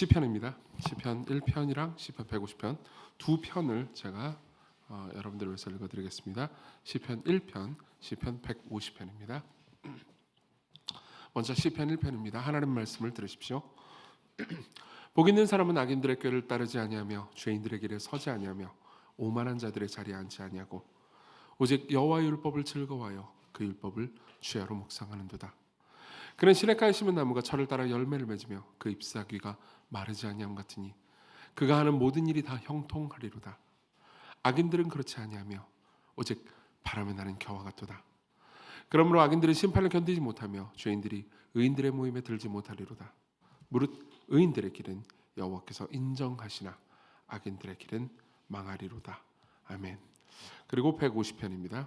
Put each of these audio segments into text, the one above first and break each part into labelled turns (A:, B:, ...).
A: 시편입니다. 시편 1편이랑 시편 150편 두 편을 제가 여러분들을 위해서 읽어드리겠습니다. 시편 1편, 시편 150편입니다. 먼저 시편 1편입니다. 하나님 말씀을 들으십시오. 복 있는 사람은 악인들의 꾀를 따르지 아니하며 죄인들의 길에 서지 아니하며 오만한 자들의 자리에 앉지 아니하고 오직 여호와의 율법을 즐거워하여 그 율법을 주야로 묵상하는도다. 그는 시냇가에 심은 나무가 철을 따라 열매를 맺으며 그 잎사귀가 마르지 아니함 같으니 그가 하는 모든 일이 다 형통하리로다. 악인들은 그렇지 아니하며 오직 바람에 나는 겨와 같도다. 그러므로 악인들은 심판을 견디지 못하며 죄인들이 의인들의 모임에 들지 못하리로다. 무릇 의인들의 길은 여호와께서 인정하시나 악인들의 길은 망하리로다. 아멘. 그리고 150편입니다.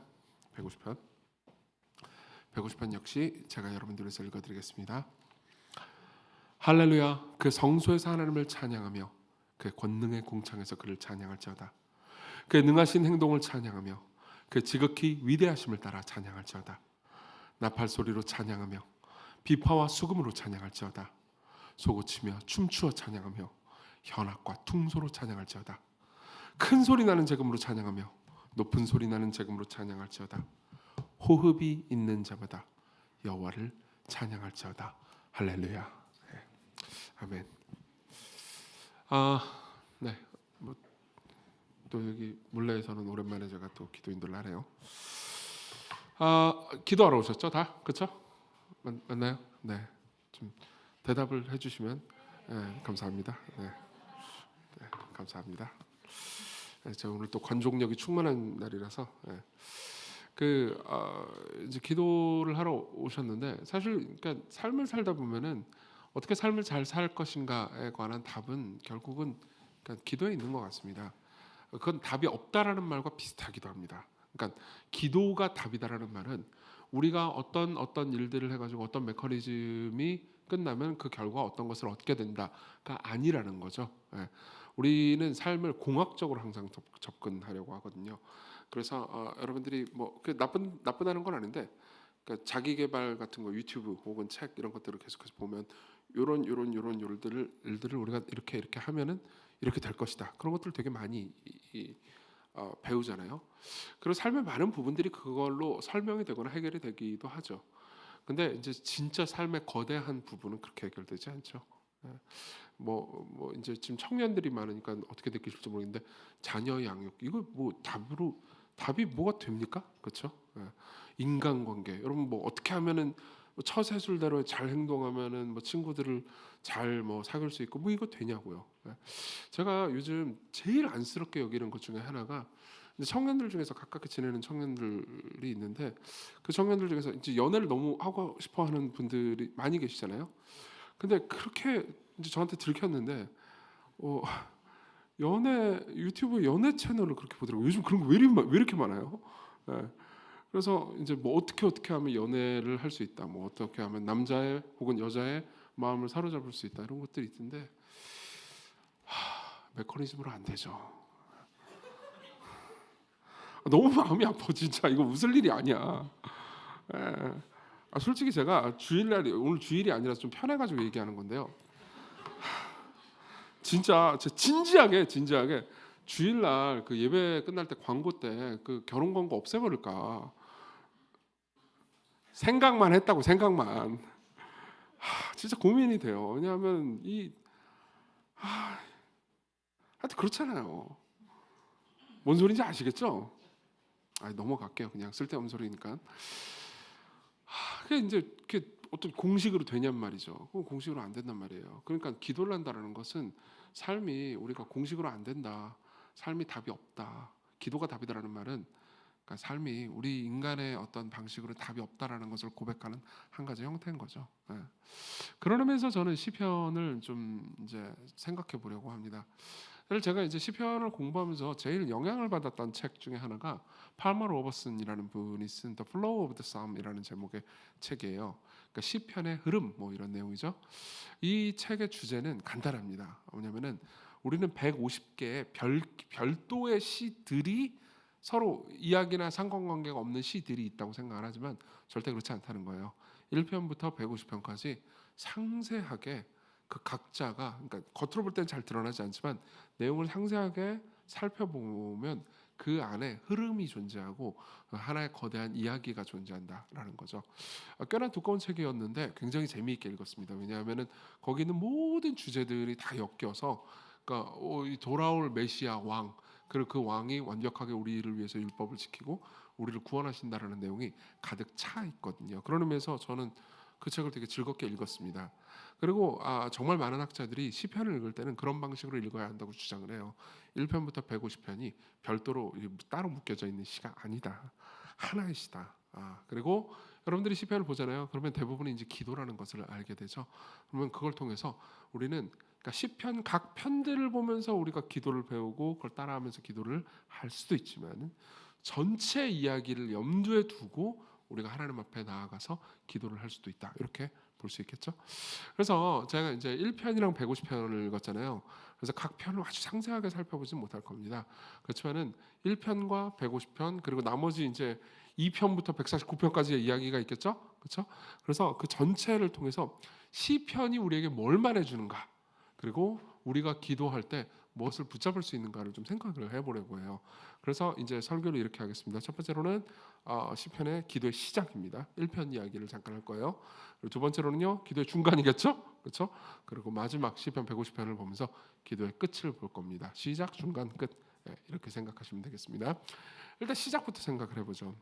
A: 150편 역시 제가 여러분들을 위해서 읽어드리겠습니다. 할렐루야. 그 성소에서 하나님을 찬양하며 그 권능의 궁창에서 그를 찬양할지어다. 그의 능하신 행동을 찬양하며 그 지극히 위대하심을 따라 찬양할지어다. 나팔 소리로 찬양하며 비파와 수금으로 찬양할지어다. 소고치며 춤추어 찬양하며 현악과 퉁소로 찬양할지어다. 큰 소리 나는 제금으로 찬양하며 높은 소리 나는 제금으로 찬양할지어다. 호흡이 있는 자마다 여호와를 찬양할지어다. 할렐루야. 네. 아멘. 네. 또 여기 물레에서는 오랜만에 제가 또 기도인들 하네요. 기도하러 오셨죠, 다? 그렇죠? 맞나요? 네. 좀 대답을 해주시면 감사합니다. 네. 네, 감사합니다. 제가 오늘 또 관종력이 충만한 날이라서. 이제 기도를 하러 오셨는데 사실 그러니까 삶을 살다 보면은 어떻게 삶을 잘 살 것인가에 관한 답은 결국은 그러니까 기도에 있는 것 같습니다. 그건 답이 없다라는 말과 비슷하기도 합니다. 그러니까 기도가 답이다라는 말은 우리가 어떤 일들을 해가지고 어떤 메커니즘이 끝나면 그 결과 어떤 것을 얻게 된다가 아니라는 거죠. 우리는 삶을 공학적으로 항상 접근하려고 하거든요. 그래서 여러분들이 뭐 나쁘다는 건 아닌데 그러니까 자기 개발 같은 거 유튜브 혹은 책 이런 것들을 계속해서 보면 요런 일들을 우리가 이렇게 하면은 이렇게 될 것이다. 그런 것들 되게 많이 배우잖아요. 그리고 삶의 많은 부분들이 그걸로 설명이 되거나 해결이 되기도 하죠. 근데 이제 진짜 삶의 거대한 부분은 그렇게 해결되지 않죠. 뭐 이제 지금 청년들이 많으니까 어떻게 느끼실지 모르겠는데 자녀 양육 이거 뭐 답이 뭐가 됩니까? 그렇죠? 인간관계 여러분 뭐 어떻게 하면은 처세술대로 잘 행동하면은 뭐 친구들을 잘 뭐 사귈 수 있고 뭐 이거 되냐고요. 제가 요즘 제일 안쓰럽게 여기는 것 중에 하나가 청년들 중에서 가깝게 지내는 청년들이 있는데 그 청년들 중에서 이제 연애를 너무 하고 싶어하는 분들이 많이 계시잖아요. 근데 그렇게 이제 저한테 들켰는데 유튜브 연애 채널을 그렇게 보더라고요. 요즘 그런 거 왜 이렇게 많아요? 예. 그래서 이제 뭐 어떻게 하면 연애를 할 수 있다, 뭐 어떻게 하면 남자의 혹은 여자의 마음을 사로잡을 수 있다 이런 것들이 있던데 메커니즘으로 안 되죠. 너무 마음이 아파 진짜. 이거 웃을 일이 아니야. 예. 솔직히 제가 오늘 주일이 아니라서 좀 편해가지고 얘기하는 건데요. 진짜 진지하게 주일날 그 예배 끝날 때 광고 때 그 결혼 광고 없애버릴까 생각만 했다고. 생각만. 진짜 고민이 돼요. 왜냐하면 하여튼 그렇잖아요. 뭔 소리인지 아시겠죠? 넘어갈게요. 그냥 쓸데없는 소리니까. 그게 이제 그게 어떤 공식으로 되냔 말이죠. 그건 공식으로 안 된단 말이에요. 그러니까 기도를 한다는 것은 삶이 우리가 공식으로 안 된다, 삶이 답이 없다, 기도가 답이다라는 말은 그러니까 삶이 우리 인간의 어떤 방식으로 답이 없다라는 것을 고백하는 한 가지 형태인 거죠. 그런 의미에서 저는 시편을 좀 이제 생각해 보려고 합니다. 사실 제가 이제 시편을 공부하면서 제일 영향을 받았던 책 중에 하나가 팔머 로버슨이라는 분이 쓴 The Flow of the Psalm이라는 제목의 책이에요. 그러니까 시편의 흐름 뭐 이런 내용이죠. 이 책의 주제는 간단합니다. 뭐냐면은 우리는 150개의 별도의 시들이 서로 이야기나 상관관계가 없는 시들이 있다고 생각을 하지만 절대 그렇지 않다는 거예요. 1편부터 150편까지 상세하게 그 각자가 그러니까 겉으로 볼 때는 잘 드러나지 않지만 내용을 상세하게 살펴보면 그 안에 흐름이 존재하고 하나의 거대한 이야기가 존재한다라는 거죠. 꽤나 두꺼운 책이었는데 굉장히 재미있게 읽었습니다. 왜냐하면은 거기 있는 모든 주제들이 다 엮여서 그러니까 이 돌아올 메시아 왕 그리고 그 왕이 완벽하게 우리를 위해서 율법을 지키고 우리를 구원하신다라는 내용이 가득 차 있거든요. 그런 의미에서 저는 그 책을 되게 즐겁게 읽었습니다. 그리고 정말 많은 학자들이 시편을 읽을 때는 그런 방식으로 읽어야 한다고 주장을 해요. 1편부터 150편이 별도로 따로 묶여져 있는 시가 아니다. 하나의 시다. 그리고 여러분들이 시편을 보잖아요. 그러면 대부분이 이제 기도라는 것을 알게 되죠. 그러면 그걸 통해서 우리는 그러니까 시편 각 편들을 보면서 우리가 기도를 배우고 그걸 따라하면서 기도를 할 수도 있지만 전체 이야기를 염두에 두고 우리가 하나님 앞에 나아가서 기도를 할 수도 있다. 이렇게 볼 수 있겠죠. 그래서 제가 이제 1편이랑 150편을 읽었잖아요. 그래서 각 편을 아주 상세하게 살펴보진 못할 겁니다. 그렇지만은 1편과 150편 그리고 나머지 이제 2편부터 149편까지의 이야기가 있겠죠. 그렇죠? 그래서 그 전체를 통해서 시편이 우리에게 뭘 말해 주는가? 그리고 우리가 기도할 때 무엇을 붙잡을 수 있는가를 좀 생각을 해보려고 해요. 그래서 이제 설교를 이렇게 하겠습니다. 첫 번째로는 시편의 기도의 시작입니다. 1편 이야기를 잠깐 할 거예요. 그리고 두 번째로는요, 기도의 중간이겠죠, 그렇죠? 그리고 마지막 시편 150편을 보면서 기도의 끝을 볼 겁니다. 시작, 중간, 끝 이렇게 생각하시면 되겠습니다. 일단 시작부터 생각을 해보죠.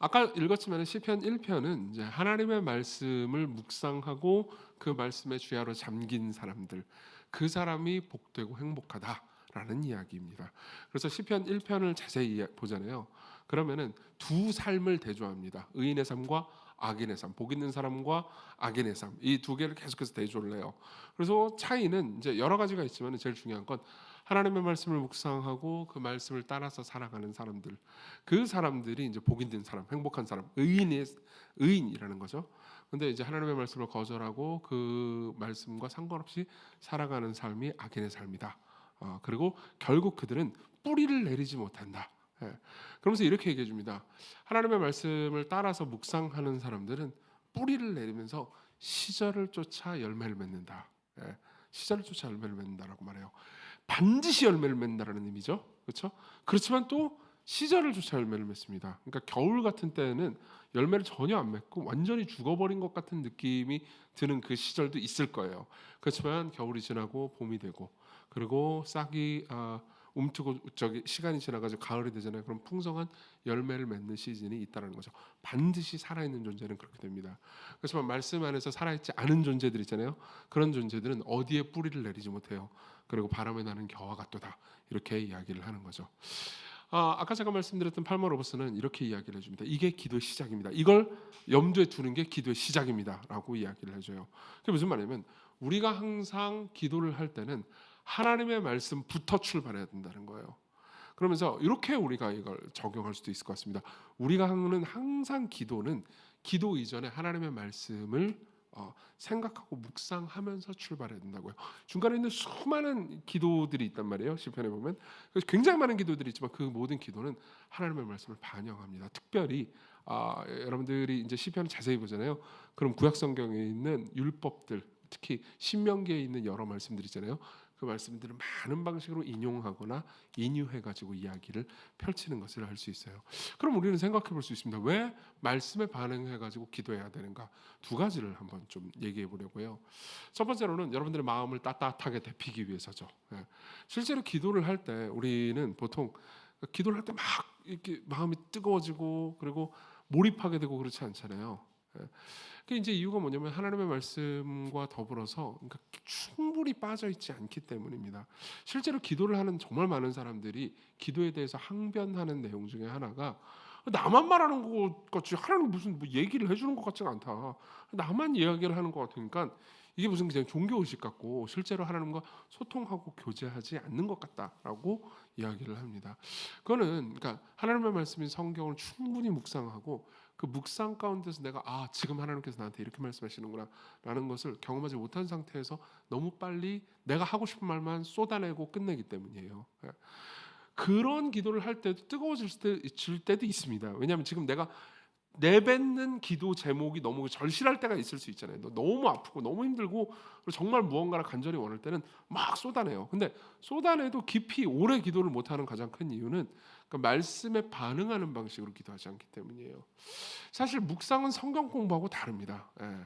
A: 아까 읽었지만 시편 1편은 이제 하나님의 말씀을 묵상하고 그 말씀의 주야로 잠긴 사람들, 그 사람이 복되고 행복하다라는 이야기입니다. 그래서 시편 1편을 자세히 보잖아요. 그러면은 두 삶을 대조합니다. 의인의 삶과 악인의 삶, 복 있는 사람과 악인의 삶, 이 두 개를 계속해서 대조를 해요. 그래서 차이는 이제 여러 가지가 있지만 제일 중요한 건 하나님의 말씀을 묵상하고 그 말씀을 따라서 살아가는 사람들, 그 사람들이 이제 복 있는 사람, 행복한 사람, 의인이라는 거죠. 근데 이제 하나님의 말씀을 거절하고 그 말씀과 상관없이 살아가는 삶이 악인의 삶이다. 그리고 결국 그들은 뿌리를 내리지 못한다. 그러면서 이렇게 얘기해 줍니다. 하나님의 말씀을 따라서 묵상하는 사람들은 뿌리를 내리면서 시절을 쫓아 열매를 맺는다. 시절을 쫓아 열매를 맺는다라고 말해요. 반드시 열매를 맺는다라는 의미죠. 그렇죠? 그렇지만 또 시절을 쫓아 열매를 맺습니다. 그러니까 겨울 같은 때는 열매를 전혀 안 맺고 완전히 죽어버린 것 같은 느낌이 드는 그 시절도 있을 거예요. 그렇지만 겨울이 지나고 봄이 되고 그리고 싹이 움트고 시간이 지나가지고 가을이 되잖아요. 그럼 풍성한 열매를 맺는 시즌이 있다는 거죠. 반드시 살아있는 존재는 그렇게 됩니다. 그렇지만 말씀 안에서 살아있지 않은 존재들 있잖아요. 그런 존재들은 어디에 뿌리를 내리지 못해요. 그리고 바람에 나는 겨와 같도다. 이렇게 이야기를 하는 거죠. 아까 제가 말씀드렸던 팔머 로버스는 이렇게 이야기를 해줍니다. 이게 기도의 시작입니다. 이걸 염두에 두는 게 기도의 시작입니다라고 이야기를 해줘요. 그게 무슨 말이냐면 우리가 항상 기도를 할 때는 하나님의 말씀부터 출발해야 된다는 거예요. 그러면서 이렇게 우리가 이걸 적용할 수도 있을 것 같습니다. 우리가 하는 항상 기도는 기도 이전에 하나님의 말씀을 생각하고 묵상하면서 출발해야 된다고요. 중간에 있는 수많은 기도들이 있단 말이에요. 시편에 보면 굉장히 많은 기도들이 있지만 그 모든 기도는 하나님의 말씀을 반영합니다. 특별히 여러분들이 이제 시편을 자세히 보잖아요. 그럼 구약 성경에 있는 율법들, 특히 신명기에 있는 여러 말씀들 있잖아요. 그 말씀들을 많은 방식으로 인용하거나 인유해가지고 이야기를 펼치는 것을 알 수 있어요. 그럼 우리는 생각해 볼 수 있습니다. 왜 말씀에 반응해가지고 기도해야 되는가? 두 가지를 한번 좀 얘기해 보려고요. 첫 번째로는 여러분들의 마음을 따뜻하게 데피기 위해서죠. 실제로 기도를 할 때 우리는 보통 기도를 할 때 막 이렇게 마음이 뜨거워지고 그리고 몰입하게 되고 그렇지 않잖아요. 그 이제 이유가 뭐냐면 하나님의 말씀과 더불어서 그러니까 충분히 빠져 있지 않기 때문입니다. 실제로 기도를 하는 정말 많은 사람들이 기도에 대해서 항변하는 내용 중에 하나가 나만 말하는 것 같지 하나님 무슨 뭐 얘기를 해주는 것 같지가 않다. 나만 이야기를 하는 것 같으니까 이게 무슨 그냥 종교 의식 같고 실제로 하나님과 소통하고 교제하지 않는 것 같다라고 이야기를 합니다. 그거는 그러니까 하나님의 말씀인 성경을 충분히 묵상하고 그 묵상 가운데서 내가 지금 하나님께서 나한테 이렇게 말씀하시는구나 라는 것을 경험하지 못한 상태에서 너무 빨리 내가 하고 싶은 말만 쏟아내고 끝내기 때문이에요. 그런 기도를 할 때도 뜨거워질 때도 있습니다. 왜냐하면 지금 내가 내뱉는 기도 제목이 너무 절실할 때가 있을 수 있잖아요. 너무 아프고 너무 힘들고 그리고 정말 무언가를 간절히 원할 때는 막 쏟아내요. 근데 쏟아내도 깊이 오래 기도를 못하는 가장 큰 이유는 그 말씀에 반응하는 방식으로 기도하지 않기 때문이에요. 사실 묵상은 성경 공부하고 다릅니다. 예.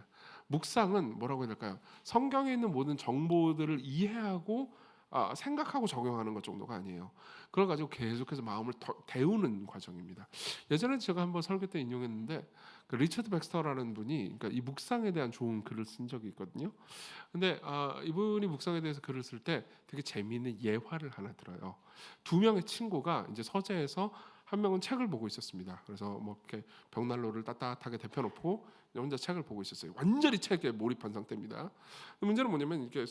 A: 묵상은 뭐라고 해야 될까요? 성경에 있는 모든 정보들을 이해하고 생각하고 적용하는 것 정도가 아니에요. 그걸 가지고 계속해서 마음을 데우는 과정입니다. 예전에 제가 한번 설교 때 인용했는데 그 리처드 백스터라는 분이 그러니까 이 묵상에 대한 좋은 글을 쓴 적이 있거든요. 근데 이분이 묵상에 대해서 글을 쓸 때 되게 재미있는 예화를 하나 들어요. 두 명의 친구가 이제 서재에서 한 명은 책을 보고 있었습니다. 그래서 뭐 이렇게 벽난로를 따뜻하게 데펴놓고 혼자 책을 보고 있었어요. 완전히 책에 몰입한 상태입니다. 문제는 뭐냐면 이렇게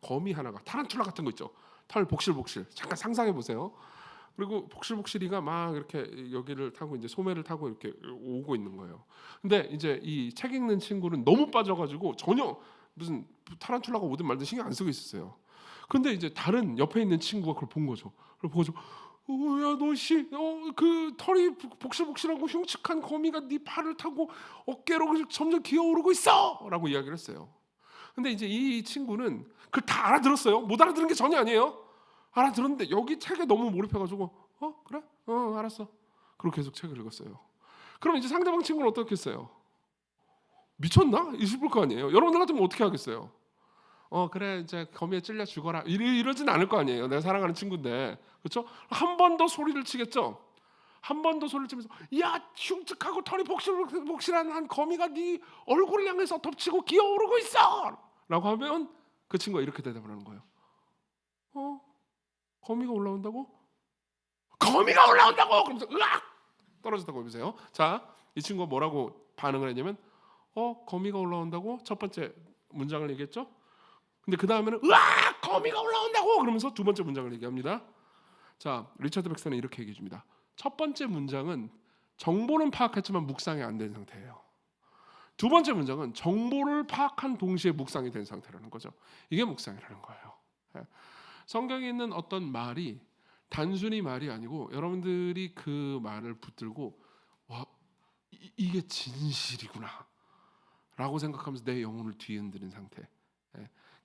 A: 거미 하나가 타란툴라 같은 거 있죠. 털 복실복실. 잠깐 상상해 보세요. 그리고 복실복실이가 막 이렇게 여기를 타고 이제 소매를 타고 이렇게 오고 있는 거예요. 근데 이제 이 책 읽는 친구는 너무 빠져가지고 전혀 무슨 타란툴라가 오든 말든 신경 안 쓰고 있었어요. 근데 이제 다른 옆에 있는 친구가 그걸 본 거죠. 그걸 보고서 야, 그 털이 복실복실하고 흉측한 거미가 네 팔을 타고 어깨로 점점 기어오르고 있어라고 이야기를 했어요. 근데 이제 이 친구는 그걸 다 알아들었어요. 못 알아들은 게 전혀 아니에요. 알아들었는데 여기 책에 너무 몰입해가지고 그래? 알았어. 그리고 계속 책을 읽었어요. 그럼 이제 상대방 친구는 어떻게 했어요? 미쳤나? 있을 거 아니에요. 여러분들 같으면 어떻게 하겠어요? 그래 이제 거미에 찔려 죽어라 이러진 않을 거 아니에요. 내가 사랑하는 친구인데 그렇죠? 한 번 더 소리를 치겠죠. 한 번 더 소리를 치면서 야 흉측하고 털이 복실복실한 한 거미가 네 얼굴을 향해서 덮치고 기어오르고 있어 라고 하면 그 친구가 이렇게 대답을 하는 거예요. 거미가 올라온다고? 거미가 올라온다고! 그러면서 으악! 떨어졌다고 보세요. 자, 이 친구가 뭐라고 반응을 했냐면 거미가 올라온다고 첫 번째 문장을 얘기했죠. 근데 그 다음에는 으악! 거미가 올라온다고! 그러면서 두 번째 문장을 얘기합니다. 자, 리처드 백스터는 이렇게 얘기해 줍니다. 첫 번째 문장은 정보는 파악했지만 묵상이 안 된 상태예요. 두 번째 문장은 정보를 파악한 동시에 묵상이 된 상태라는 거죠. 이게 묵상이라는 거예요. 성경에 있는 어떤 말이 단순히 말이 아니고 여러분들이 그 말을 붙들고 와 이게 진실이구나 라고 생각하면서 내 영혼을 뒤흔드는 상태,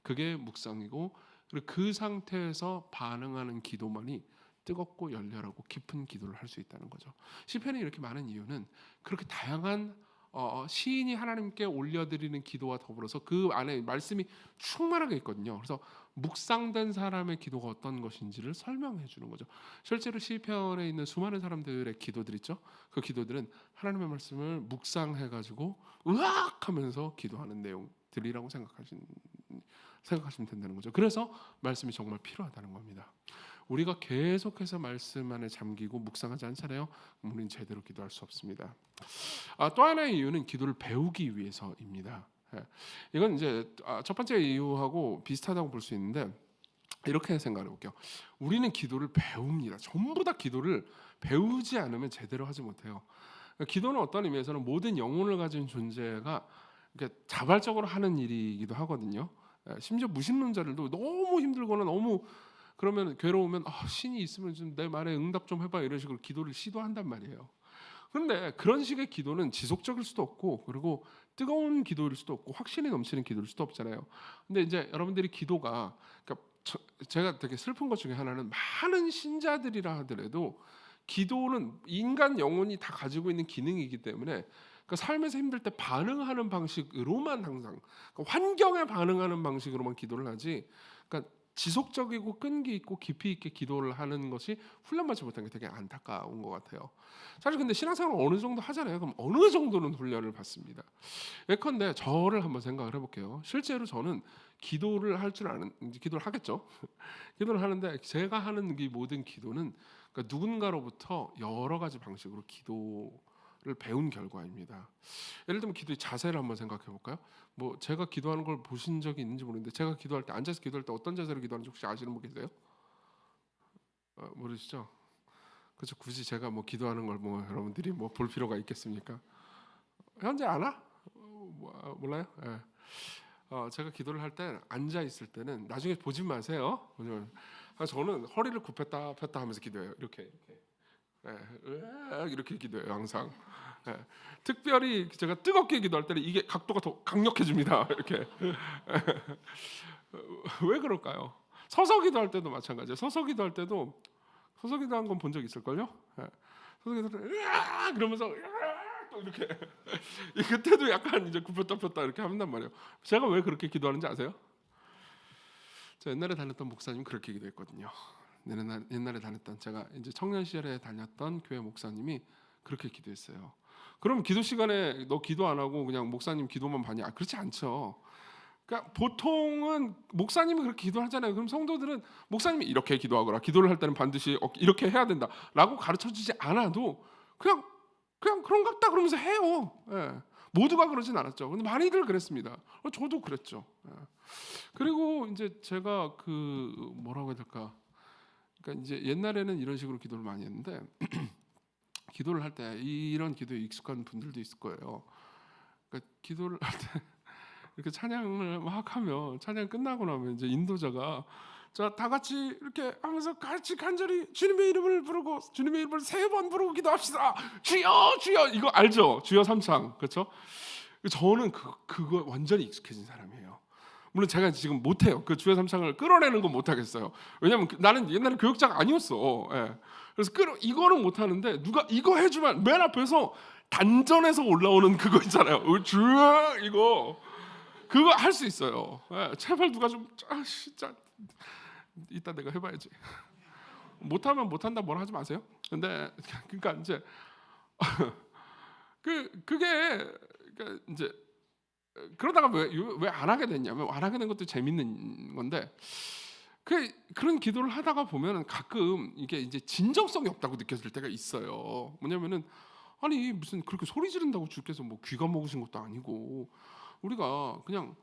A: 그게 묵상이고 그리고 그 상태에서 반응하는 기도만이 뜨겁고 열렬하고 깊은 기도를 할 수 있다는 거죠. 시편이 이렇게 많은 이유는 그렇게 다양한 시인이 하나님께 올려드리는 기도와 더불어서 그 안에 말씀이 충만하게 있거든요. 그래서 묵상된 사람의 기도가 어떤 것인지를 설명해 주는 거죠. 실제로 시편에 있는 수많은 사람들의 기도들 있죠. 그 기도들은 하나님의 말씀을 묵상해 가지고 으악 하면서 기도하는 내용들이라고 생각하시면 된다는 거죠. 그래서 말씀이 정말 필요하다는 겁니다. 우리가 계속해서 말씀 안에 잠기고 묵상하지 않잖아요. 우리는 제대로 기도할 수 없습니다. 또 하나의 이유는 기도를 배우기 위해서입니다. 이건 이제 첫 번째 이유하고 비슷하다고 볼 수 있는데 이렇게 생각해 볼게요. 우리는 기도를 배웁니다. 전부 다 기도를 배우지 않으면 제대로 하지 못해요. 기도는 어떤 의미에서는 모든 영혼을 가진 존재가 자발적으로 하는 일이기도 하거든요. 심지어 무신론자들도 너무 힘들거나 너무 그러면 괴로우면 신이 있으면 좀 내 말에 응답 좀 해봐 이런 식으로 기도를 시도한단 말이에요. 그런데 그런 식의 기도는 지속적일 수도 없고 그리고 뜨거운 기도일 수도 없고 확신이 넘치는 기도일 수도 없잖아요. 근데 이제 여러분들이 기도가 제가 되게 슬픈 것 중에 하나는 많은 신자들이라 하더라도 기도는 인간 영혼이 다 가지고 있는 기능이기 때문에 삶에서 힘들 때 반응하는 방식으로만 항상 환경에 반응하는 방식으로만 기도를 하지 지속적이고 끈기 있고 깊이 있게 기도를 하는 것이 훈련받지 못한 게 되게 안타까운 것 같아요. 사실 근데 신앙생활을 어느 정도 하잖아요. 그럼 어느 정도는 훈련을 받습니다. 예컨대 저를 한번 생각을 해볼게요. 실제로 저는 기도를 할 줄 아는 기도를 하겠죠. 기도를 하는데 제가 하는 이 모든 기도는 누군가로부터 여러 가지 방식으로 기도를 배운 결과입니다. 예를 들면 기도의 자세를 한번 생각해 볼까요? 뭐 제가 기도하는 걸 보신 적이 있는지 모르는데 제가 기도할 때 앉아서 기도할 때 어떤 자세로 기도하는지 혹시 아시는 분 계세요? 모르시죠? 그렇죠. 굳이 제가 뭐 기도하는 걸 뭐 여러분들이 뭐 볼 필요가 있겠습니까? 현재 아나? 몰라요? 예. 제가 기도를 할 때 앉아 있을 때는 나중에 보지 마세요. 저는 허리를 굽혔다 폈다 하면서 기도해요. 이렇게. 이렇게 기도해요 항상. 특별히 제가 뜨겁게 기도할 때는 이게 각도가 더 강력해집니다. 이렇게. 왜 그럴까요? 서서 기도할 때도 마찬가지예요. 서서 기도할 때도 서서 기도한 건 본 적 있을걸요? 서서 기도할 때 그러면서 또 이렇게 그때도 약간 이제 굽혔다 폈다 이렇게 한단 말이에요. 제가 왜 그렇게 기도하는지 아세요? 저 옛날에 다녔던 목사님 그렇게 기도했거든요. 옛날에 다녔던 제가 이제 청년 시절에 다녔던 교회 목사님이 그렇게 기도했어요. 그럼 기도 시간에 너 기도 안 하고 그냥 목사님 기도만 받냐? 그렇지 않죠. 그러니까 보통은 목사님이 그렇게 기도하잖아요. 그럼 성도들은 목사님이 이렇게 기도하거라. 기도를 할 때는 반드시 이렇게 해야 된다라고 가르쳐주지 않아도 그냥 그런 것 같다 그러면서 해요. 모두가 그러진 않았죠. 근데 많이들 그랬습니다. 저도 그랬죠. 그리고 이제 제가 뭐라고 해야 될까? 그러니까 이제 옛날에는 이런 식으로 기도를 많이 했는데 기도를 할 때 이런 기도에 익숙한 분들도 있을 거예요. 그러니까 기도를 할 때 이렇게 찬양을 막 하면 찬양 끝나고 나면 이제 인도자가 자 다 같이 이렇게 하면서 같이 간절히 주님의 이름을 부르고 주님의 이름을 3번 부르고 기도합시다. 주여 주여 이거 알죠? 주여 삼창 그렇죠? 저는 그거 완전히 익숙해진 사람이에요. 물론 제가 지금 못해요. 그 주여 삼창을 끌어내는 건 못하겠어요. 왜냐면 나는 옛날에 교육자가 아니었어. 그래서 이거는 못하는데 누가 이거 해주면 맨 앞에서 단전에서 올라오는 그거 있잖아요. 주여 이거 그거 할 수 있어요. 제발 누가 좀 진짜 이따 내가 해봐야지. 못하면 못한다 뭐라 하지 마세요. 근데 그러니까 이제 그게 그러니까 이제 그러다가 왜 안 하게 됐냐면 안 하게 된 것도 재밌는 건데 그런 기도를 하다가 보면 가끔 이게 이제 진정성이 없다고 느껴질 때가 있어요. 뭐냐면은 아니 무슨 그렇게 소리 지른다고 주께서 뭐 귀가 먹으신 것도 아니고 우리가 그냥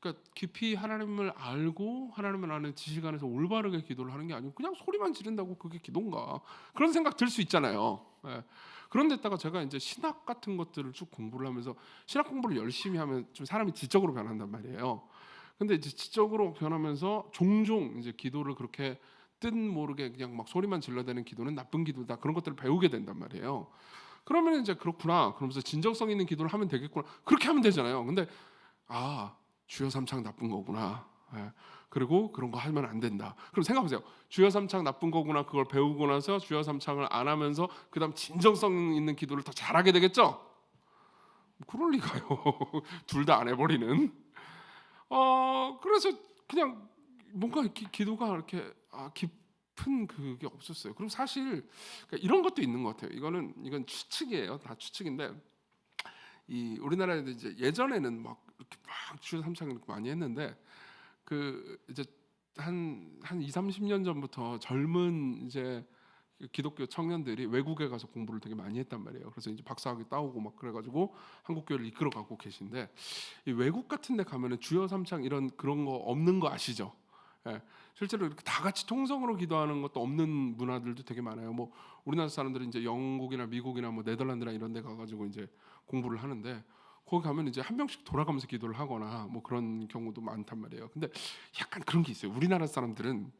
A: 그러니까 깊이 하나님을 알고 하나님을 아는 지식 안에서 올바르게 기도를 하는 게 아니고 그냥 소리만 지른다고 그게 기도인가 그런 생각 들 수 있잖아요. 그런 데다가 제가 이제 신학 같은 것들을 쭉 공부를 하면서 신학 공부를 열심히 하면 좀 사람이 지적으로 변한단 말이에요. 근데 이제 지적으로 변하면서 종종 이제 기도를 그렇게 뜻 모르게 그냥 막 소리만 질러대는 기도는 나쁜 기도다 그런 것들을 배우게 된단 말이에요. 그러면 이제 그렇구나 그러면서 진정성 있는 기도를 하면 되겠구나 그렇게 하면 되잖아요. 근데 주여 삼창 나쁜 거구나. 그리고 그런 거 하면 안 된다. 그럼 생각해보세요. 주여 삼창 나쁜 거구나 그걸 배우고 나서 주여 삼창을 안 하면서 그다음 진정성 있는 기도를 더 잘하게 되겠죠? 그럴 리가요. 둘 다 안 해버리는. 그래서 그냥 뭔가 기도가 이렇게 깊은 그게 없었어요. 그리고 사실 그러니까 이런 것도 있는 것 같아요. 이건 추측이에요. 다 추측인데 이 우리나라에도 이제 예전에는 막 이렇게 막 주여 삼창을 많이 했는데 이제 한 2, 30년 전부터 젊은 이제 기독교 청년들이 외국에 가서 공부를 되게 많이 했단 말이에요. 그래서 이제 박사학위 따오고 막 그래가지고 한국 교회를 이끌어가고 계신데 이 외국 같은데 가면은 주여 삼창 이런 그런 거 없는 거 아시죠? 실제로 이렇게 다 같이 통성으로 기도하는 것도 없는 문화들도 되게 많아요. 뭐 우리나라 사람들은 이제 영국이나 미국이나 뭐 네덜란드나 이런 데 가가지고 이제 공부를 하는데 거기 가면 이제 한 명씩 돌아가면서 기도를 하거나 뭐 그런 경우도 많단 말이에요. 근데 약간 그런 게 있어요. 우리나라 사람들은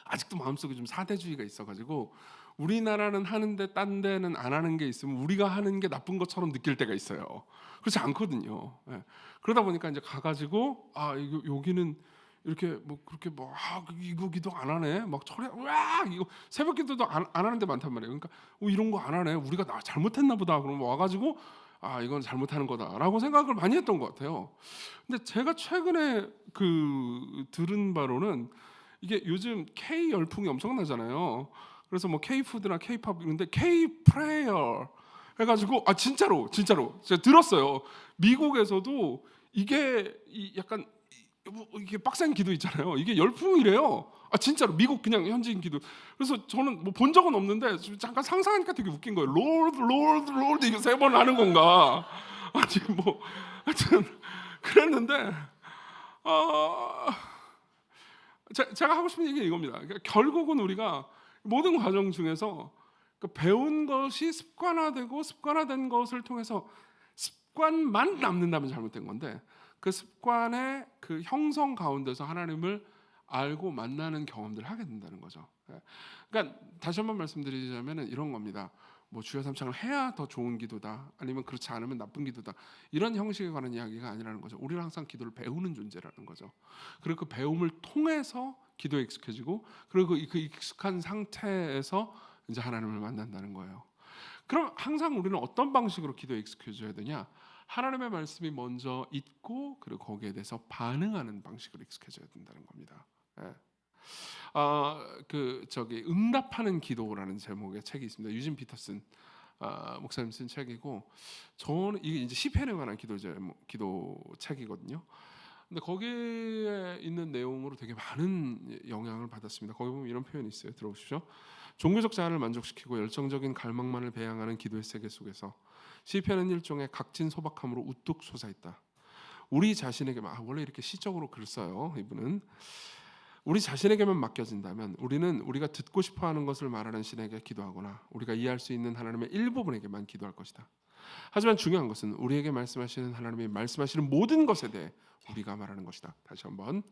A: 아직도 마음속에 좀 사대주의가 있어가지고 우리나라는 하는데 딴 데는 안 하는 게 있으면 우리가 하는 게 나쁜 것처럼 느낄 때가 있어요. 그렇지 않거든요. 그러다 보니까 이제 가가지고 여기는 이렇게 뭐 그렇게 뭐 이거 기도 안 하네 막 이거 새벽 기도도 안 하는 데 많단 말이에요. 그러니까 이런 거 안 하네 우리가 잘못했나 보다 그러면 와가지고 이건 잘못하는 거다라고 생각을 많이 했던 것 같아요. 근데 제가 최근에 들은 바로는 이게 요즘 K 열풍이 엄청나잖아요. 그래서 뭐 K 푸드나 K 팝 이런데 K 프레이어 해가지고 진짜로 제가 들었어요. 미국에서도 이게 약간 이게 빡센 기도 있잖아요. 이게 열풍이래요. 진짜로 미국 그냥 현지인 기도. 그래서 저는 뭐 본 적은 없는데 잠깐 상상하니까 되게 웃긴 거예요. 롤드 이거 3번 하는 건가? 지금 뭐 하여튼 그랬는데 제가 하고 싶은 얘기는 이겁니다. 그러니까 결국은 우리가 모든 과정 중에서 배운 것이 습관화되고 습관화된 것을 통해서 습관만 남는다면 잘못된 건데 그 습관의 그 형성 가운데서 하나님을 알고 만나는 경험들을 하게 된다는 거죠. 예. 그러니까 다시 한번 말씀드리자면 이런 겁니다. 뭐 주여 삼창을 해야 더 좋은 기도다, 아니면 그렇지 않으면 나쁜 기도다, 이런 형식에 관한 이야기가 아니라는 거죠. 우리는 항상 기도를 배우는 존재라는 거죠. 그리고 그 배움을 통해서 기도에 익숙해지고, 그리고 그 익숙한 상태에서 이제 하나님을 만난다는 거예요. 그럼 항상 우리는 어떤 방식으로 기도에 익숙해져야 되냐? 하나님의 말씀이 먼저 있고, 그리고 거기에 대해서 반응하는 방식으로 익숙해져야 된다는 겁니다. 예. 그 저기 응답하는 기도라는 제목의 책이 있습니다. 유진 피터슨 목사님 쓴 책이고, 저는 이게 이제 시편에 관한 기도 책이거든요. 근데 거기에 있는 내용으로 되게 많은 영향을 받았습니다. 거기 보면 이런 표현이 있어요. 들어보십시오. 종교적 자아를 만족시키고 열정적인 갈망만을 배양하는 기도의 세계 속에서 시편은 일종의 각진 소박함으로 우뚝 솟아있다. 우리 자신에게, 원래 이렇게 시적으로 글 써요. 이분은 우리 자신에게만 맡겨진다면 우리는 우리가 듣고 싶어하는 것을 말하는 신에게 기도하거나 우리가 이해할 수 있는 하나님의 일부분에게만 기도할 것이다. 하지만 중요한 것은 우리에게 말씀하시는 하나님이 말씀하시는 모든 것에 대해 우리가 말하는 것이다. 다시 한번,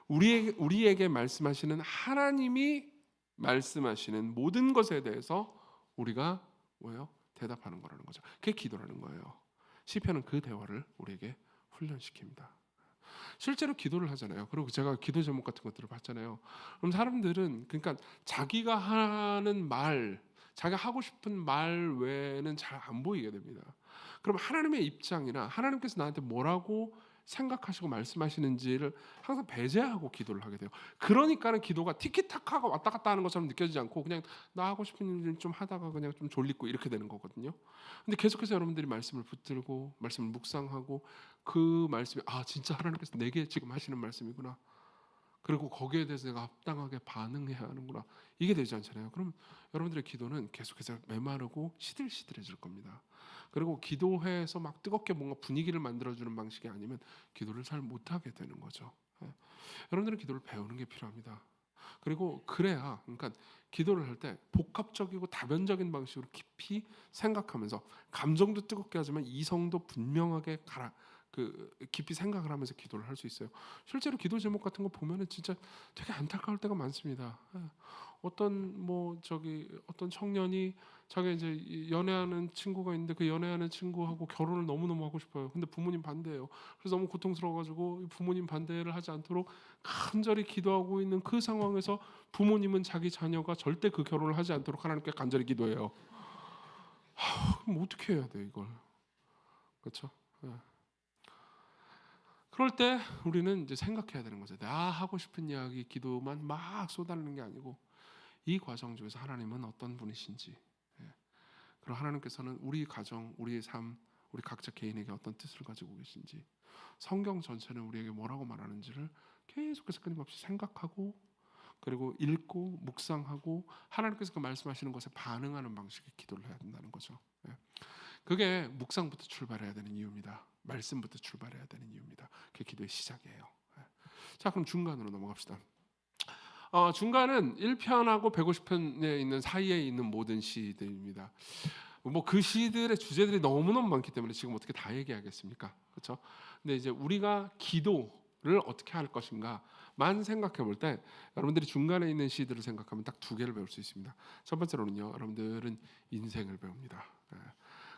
A: 우리에게 말씀하시는 하나님이 말씀하시는 모든 것에 대해서 우리가 뭐예요? 대답하는 거라는 거죠. 그게 기도라는 거예요. 시편은 그 대화를 우리에게 훈련시킵니다. 실제로 기도를 하잖아요. 그리고 제가 기도 제목 같은 것들을 봤잖아요. 그럼 사람들은 그러니까 자기가 하는 말, 자기가 하고 싶은 말 외에는 잘 안 보이게 됩니다. 그럼 하나님의 입장이나 하나님께서 나한테 뭐라고 생각하시고 말씀하시는지를 항상 배제하고 기도를 하게 돼요. 그러니까는 기도가 티키타카가 왔다 갔다 하는 것처럼 느껴지지 않고 그냥 나 하고 싶은 일 좀 하다가 그냥 좀 졸리고 이렇게 되는 거거든요. 근데 계속해서 여러분들이 말씀을 붙들고 말씀을 묵상하고 그 말씀이 진짜 하나님께서 내게 지금 하시는 말씀이구나, 그리고 거기에 대해서 내가 합당하게 반응해야 하는구나, 이게 되지 않잖아요. 그럼 여러분들의 기도는 계속해서 메마르고 시들시들해질 겁니다. 그리고 기도회에서 막 뜨겁게 뭔가 분위기를 만들어주는 방식이 아니면 기도를 잘 못하게 되는 거죠. 예. 여러분들은 기도를 배우는 게 필요합니다. 그리고 그래야, 그러니까 기도를 할 때 복합적이고 다변적인 방식으로 깊이 생각하면서, 감정도 뜨겁게 하지만 이성도 분명하게 깊이 생각을 하면서 기도를 할 수 있어요. 실제로 기도 제목 같은 거 보면은 진짜 되게 안타까울 때가 많습니다. 예. 어떤 청년이 자기가 이제 연애하는 친구가 있는데 그 연애하는 친구하고 결혼을 너무너무 하고 싶어요. 근데 부모님 반대해요. 그래서 너무 고통스러워가지고 부모님 반대를 하지 않도록 간절히 기도하고 있는 그 상황에서 부모님은 자기 자녀가 절대 그 결혼을 하지 않도록 하나님께 간절히 기도해요. 그럼 어떻게 해야 돼 이걸? 그렇죠? 예. 그럴 때 우리는 이제 생각해야 되는 거죠. 나 하고 싶은 이야기, 기도만 막 쏟아내는 게 아니고 이 과정 중에서 하나님은 어떤 분이신지, 예. 그리고 하나님께서는 우리 가정, 우리의 삶, 우리 각자 개인에게 어떤 뜻을 가지고 계신지, 성경 전체는 우리에게 뭐라고 말하는지를 계속해서 끊임없이 생각하고, 그리고 읽고 묵상하고 하나님께서 그 말씀하시는 것에 반응하는 방식의 기도를 해야 된다는 거죠. 예. 그게 묵상부터 출발해야 되는 이유입니다. 말씀부터 출발해야 되는 이유입니다. 그게 기도의 시작이에요. 예. 자, 그럼 중간으로 넘어갑시다. 중간은 1편하고 150편에 있는 사이에 있는 모든 시들입니다. 뭐 그 시들의 주제들이 너무너무 많기 때문에 지금 어떻게 다 얘기하겠습니까? 그렇죠? 근데 이제 우리가 기도를 어떻게 할 것인가만 생각해 볼 때 여러분들이 중간에 있는 시들을 생각하면 딱 두 개를 배울 수 있습니다. 첫 번째로는요, 여러분들은 인생을 배웁니다. 예.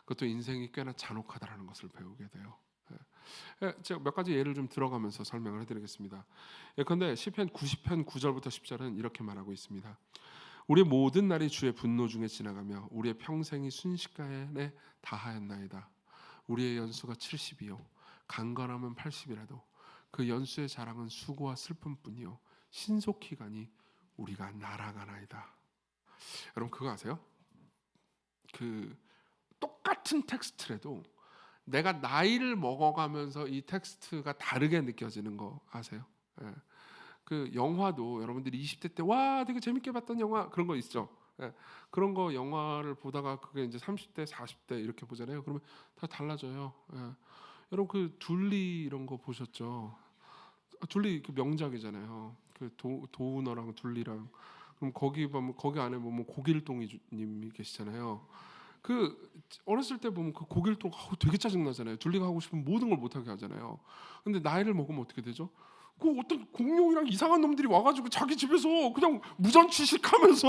A: 그것도 인생이 꽤나 잔혹하다라는 것을 배우게 돼요. 예. 제가 몇 가지 예를 좀 들어가면서 설명을 해드리겠습니다. 예컨대 시편 90편 9절부터 10절은 이렇게 말하고 있습니다. 우리의 모든 날이 주의 분노 중에 지나가며 우리의 평생이 순식간에 다하였나이다. 우리의 연수가 70이요 강건하면 80이라도 그 연수의 자랑은 수고와 슬픔뿐이요 신속히 가니 우리가 날아가나이다. 여러분 그거 아세요? 그 똑같은 텍스트라도 내가 나이를 먹어가면서 이 텍스트가 다르게 느껴지는 거 아세요? 예. 그 영화도 여러분들이 20대 때 와 되게 재밌게 봤던 영화 그런 거 있죠. 예. 그런 거 영화를 보다가 그게 이제 30대, 40대 이렇게 보잖아요. 그러면 다 달라져요. 예. 여러분 그 둘리 이런 거 보셨죠? 둘리 그 명작이잖아요. 그 도우너랑 둘리랑, 그럼 거기 보면 거기 안에 보면 고길동님이 계시잖아요. 그 어렸을 때 보면 그 고길동 되게 짜증 나잖아요. 둘리가 하고 싶은 모든 걸 못하게 하잖아요. 근데 나이를 먹으면 어떻게 되죠? 그 어떤 공룡이랑 이상한 놈들이 와가지고 자기 집에서 그냥 무전취식하면서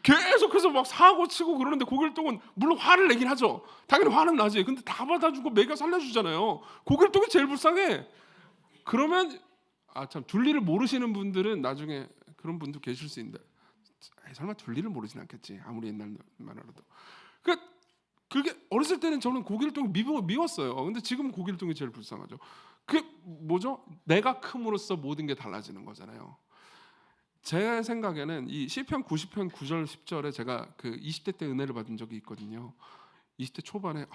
A: 계속해서 막 사고 치고 그러는데 고길동은 물론 화를 내긴 하죠. 당연히 화는 나지. 근데 다 받아주고 매겨 살려주잖아요. 고길동이 제일 불쌍해. 그러면 참 둘리를 모르시는 분들은 나중에 그런 분도 계실 수 있는데 설마 둘리를 모르진 않겠지. 아무리 옛날 말이라도. 그게 어렸을 때는 저는 고길동이 미웠어요. 근데 지금은 고길동이 제일 불쌍하죠. 그게 뭐죠? 내가 큼으로써 모든 게 달라지는 거잖아요. 제 생각에는 이 시편 90편 9절 10절에 제가 그 20대 때 은혜를 받은 적이 있거든요. 20대 초반에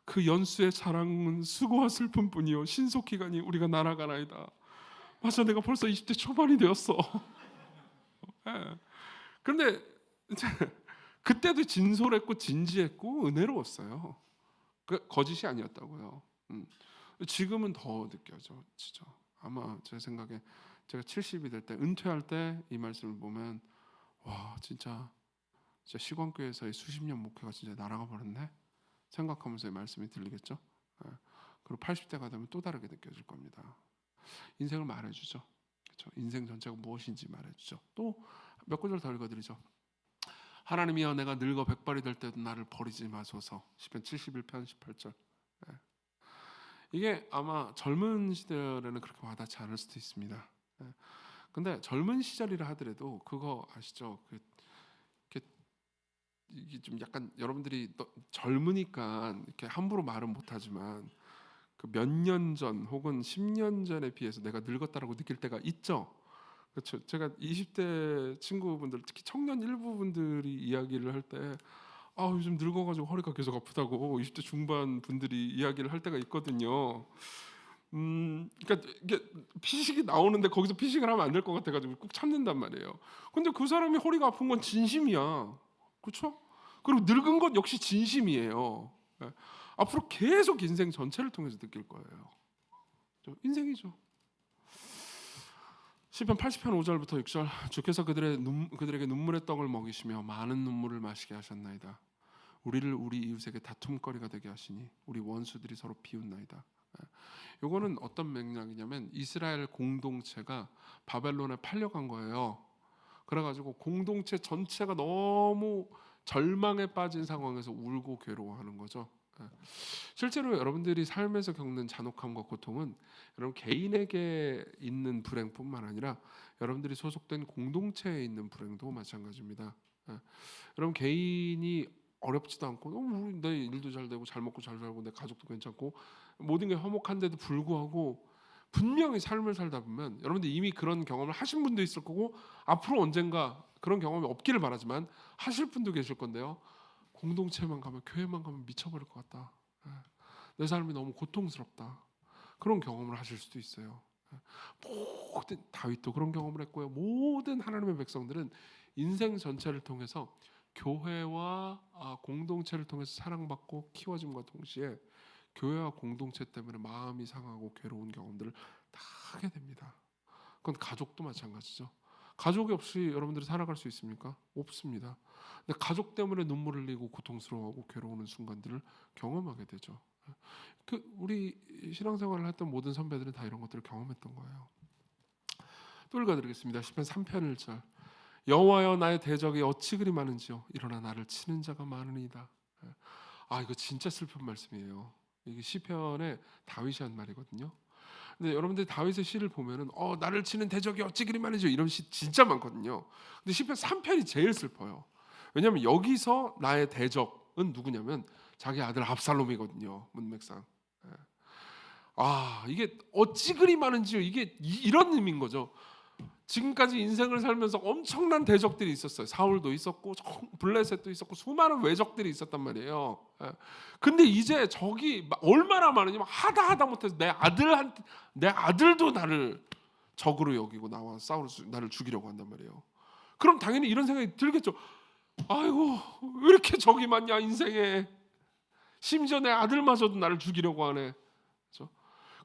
A: 그 연수의 사랑은 수고와 슬픔뿐이요 신속히 가니 우리가 날아가나이다. 맞아, 내가 벌써 20대 초반이 되었어. 네. 그런데 그때도 진솔했고 진지했고 은혜로웠어요. 그 거짓이 아니었다고요. 지금은 더 느껴져, 진짜. 아마 제 생각에 제가 70이 될 때 은퇴할 때 이 말씀을 보면 와 진짜 시광교회에서의 수십 년 목회가 진짜 날아가 버렸네 생각하면서 이 말씀이 들리겠죠. 그리고 80대가 되면 또 다르게 느껴질 겁니다. 인생을 말해주죠. 그렇죠? 인생 전체가 무엇인지 말해주죠. 또 몇 구절 더 읽어드리죠. 하나님이여 내가 늙어 백발이 될 때도 나를 버리지 마소서. 시편 71편 18절. 이게 아마 젊은 시절에는 그렇게 와닿지 않을 수도 있습니다. 근데 젊은 시절이라 하더라도 그거 아시죠? 이게 좀 약간 여러분들이 젊으니까 이렇게 함부로 말은 못하지만 그 몇 년 전 혹은 10년 전에 비해서 내가 늙었다라고 느낄 때가 있죠. 그렇죠. 제가 20대 친구분들 특히 청년 일부 분들이 이야기를 할 때 요즘 늙어가지고 허리가 계속 아프다고 20대 중반 분들이 이야기를 할 때가 있거든요. 그러니까 이게 피식이 나오는데 거기서 피식을 하면 안 될 것 같아가지고 꼭 참는단 말이에요. 근데 그 사람이 허리가 아픈 건 진심이야, 그렇죠? 그리고 늙은 것 역시 진심이에요. 앞으로 계속 인생 전체를 통해서 느낄 거예요. 인생이죠. 시편 80편 5절부터 6절 주께서 그들에게 눈물의 떡을 먹이시며 많은 눈물을 마시게 하셨나이다. 우리를 우리 이웃에게 다툼거리가 되게 하시니 우리 원수들이 서로 비웃나이다. 이거는 어떤 맥락이냐면 이스라엘 공동체가 바벨론에 팔려간 거예요. 그래가지고 공동체 전체가 너무 절망에 빠진 상황에서 울고 괴로워하는 거죠. 실제로 여러분들이 삶에서 겪는 잔혹함과 고통은 여러분 개인에게 있는 불행뿐만 아니라 여러분들이 소속된 공동체에 있는 불행도 마찬가지입니다. 여러분 개인이 어렵지도 않고 내 일도 잘 되고 잘 먹고 잘 살고 내 가족도 괜찮고 모든 게 화목한데도 불구하고 분명히 삶을 살다 보면 여러분들 이미 그런 경험을 하신 분도 있을 거고 앞으로 언젠가 그런 경험이 없기를 바라지만 하실 분도 계실 건데요. 공동체만 가면 교회만 가면 미쳐버릴 것 같다. 내 삶이 너무 고통스럽다. 그런 경험을 하실 수도 있어요. 모든 다윗도 그런 경험을 했고요. 모든 하나님의 백성들은 인생 전체를 통해서 교회와 공동체를 통해서 사랑받고 키워짐과 동시에 교회와 공동체 때문에 마음이 상하고 괴로운 경험들을 다 하게 됩니다. 그건 가족도 마찬가지죠. 가족이 없이 여러분들이 살아갈 수 있습니까? 없습니다. 근데 가족 때문에 눈물을 흘리고 고통스러워하고 괴로우는 순간들을 경험하게 되죠. 우리 신앙생활을 했던 모든 선배들은 다 이런 것들을 경험했던 거예요. 또 읽어드리겠습니다. 시편 3편 1절 여호와여 나의 대적이 어찌 그리 많은지요 일어나 나를 치는 자가 많으니이다. 이거 진짜 슬픈 말씀이에요. 이게 시편에 다윗이 한 말이거든요. 근데 여러분들 다윗의 시를 보면은 나를 치는 대적이 어찌 그리 많은지요 이런 시 진짜 많거든요. 근데 시편 3편이 제일 슬퍼요. 왜냐하면 여기서 나의 대적은 누구냐면 자기 아들 압살롬이거든요. 문맥상. 이게 어찌 그리 많은지요. 이게 이런 의미인 거죠. 지금까지 인생을 살면서 엄청난 대적들이 있었어요. 사울도 있었고 블레셋도 있었고 수많은 외적들이 있었단 말이에요. 근데 이제 적이 얼마나 많으냐면 하다 못해서 내 아들도 나를 적으로 여기고 나와 나를 죽이려고 한단 말이에요. 그럼 당연히 이런 생각이 들겠죠. 아이고 왜 이렇게 적이 많냐 인생에. 심지어 내 아들마저도 나를 죽이려고 하네. 그렇죠?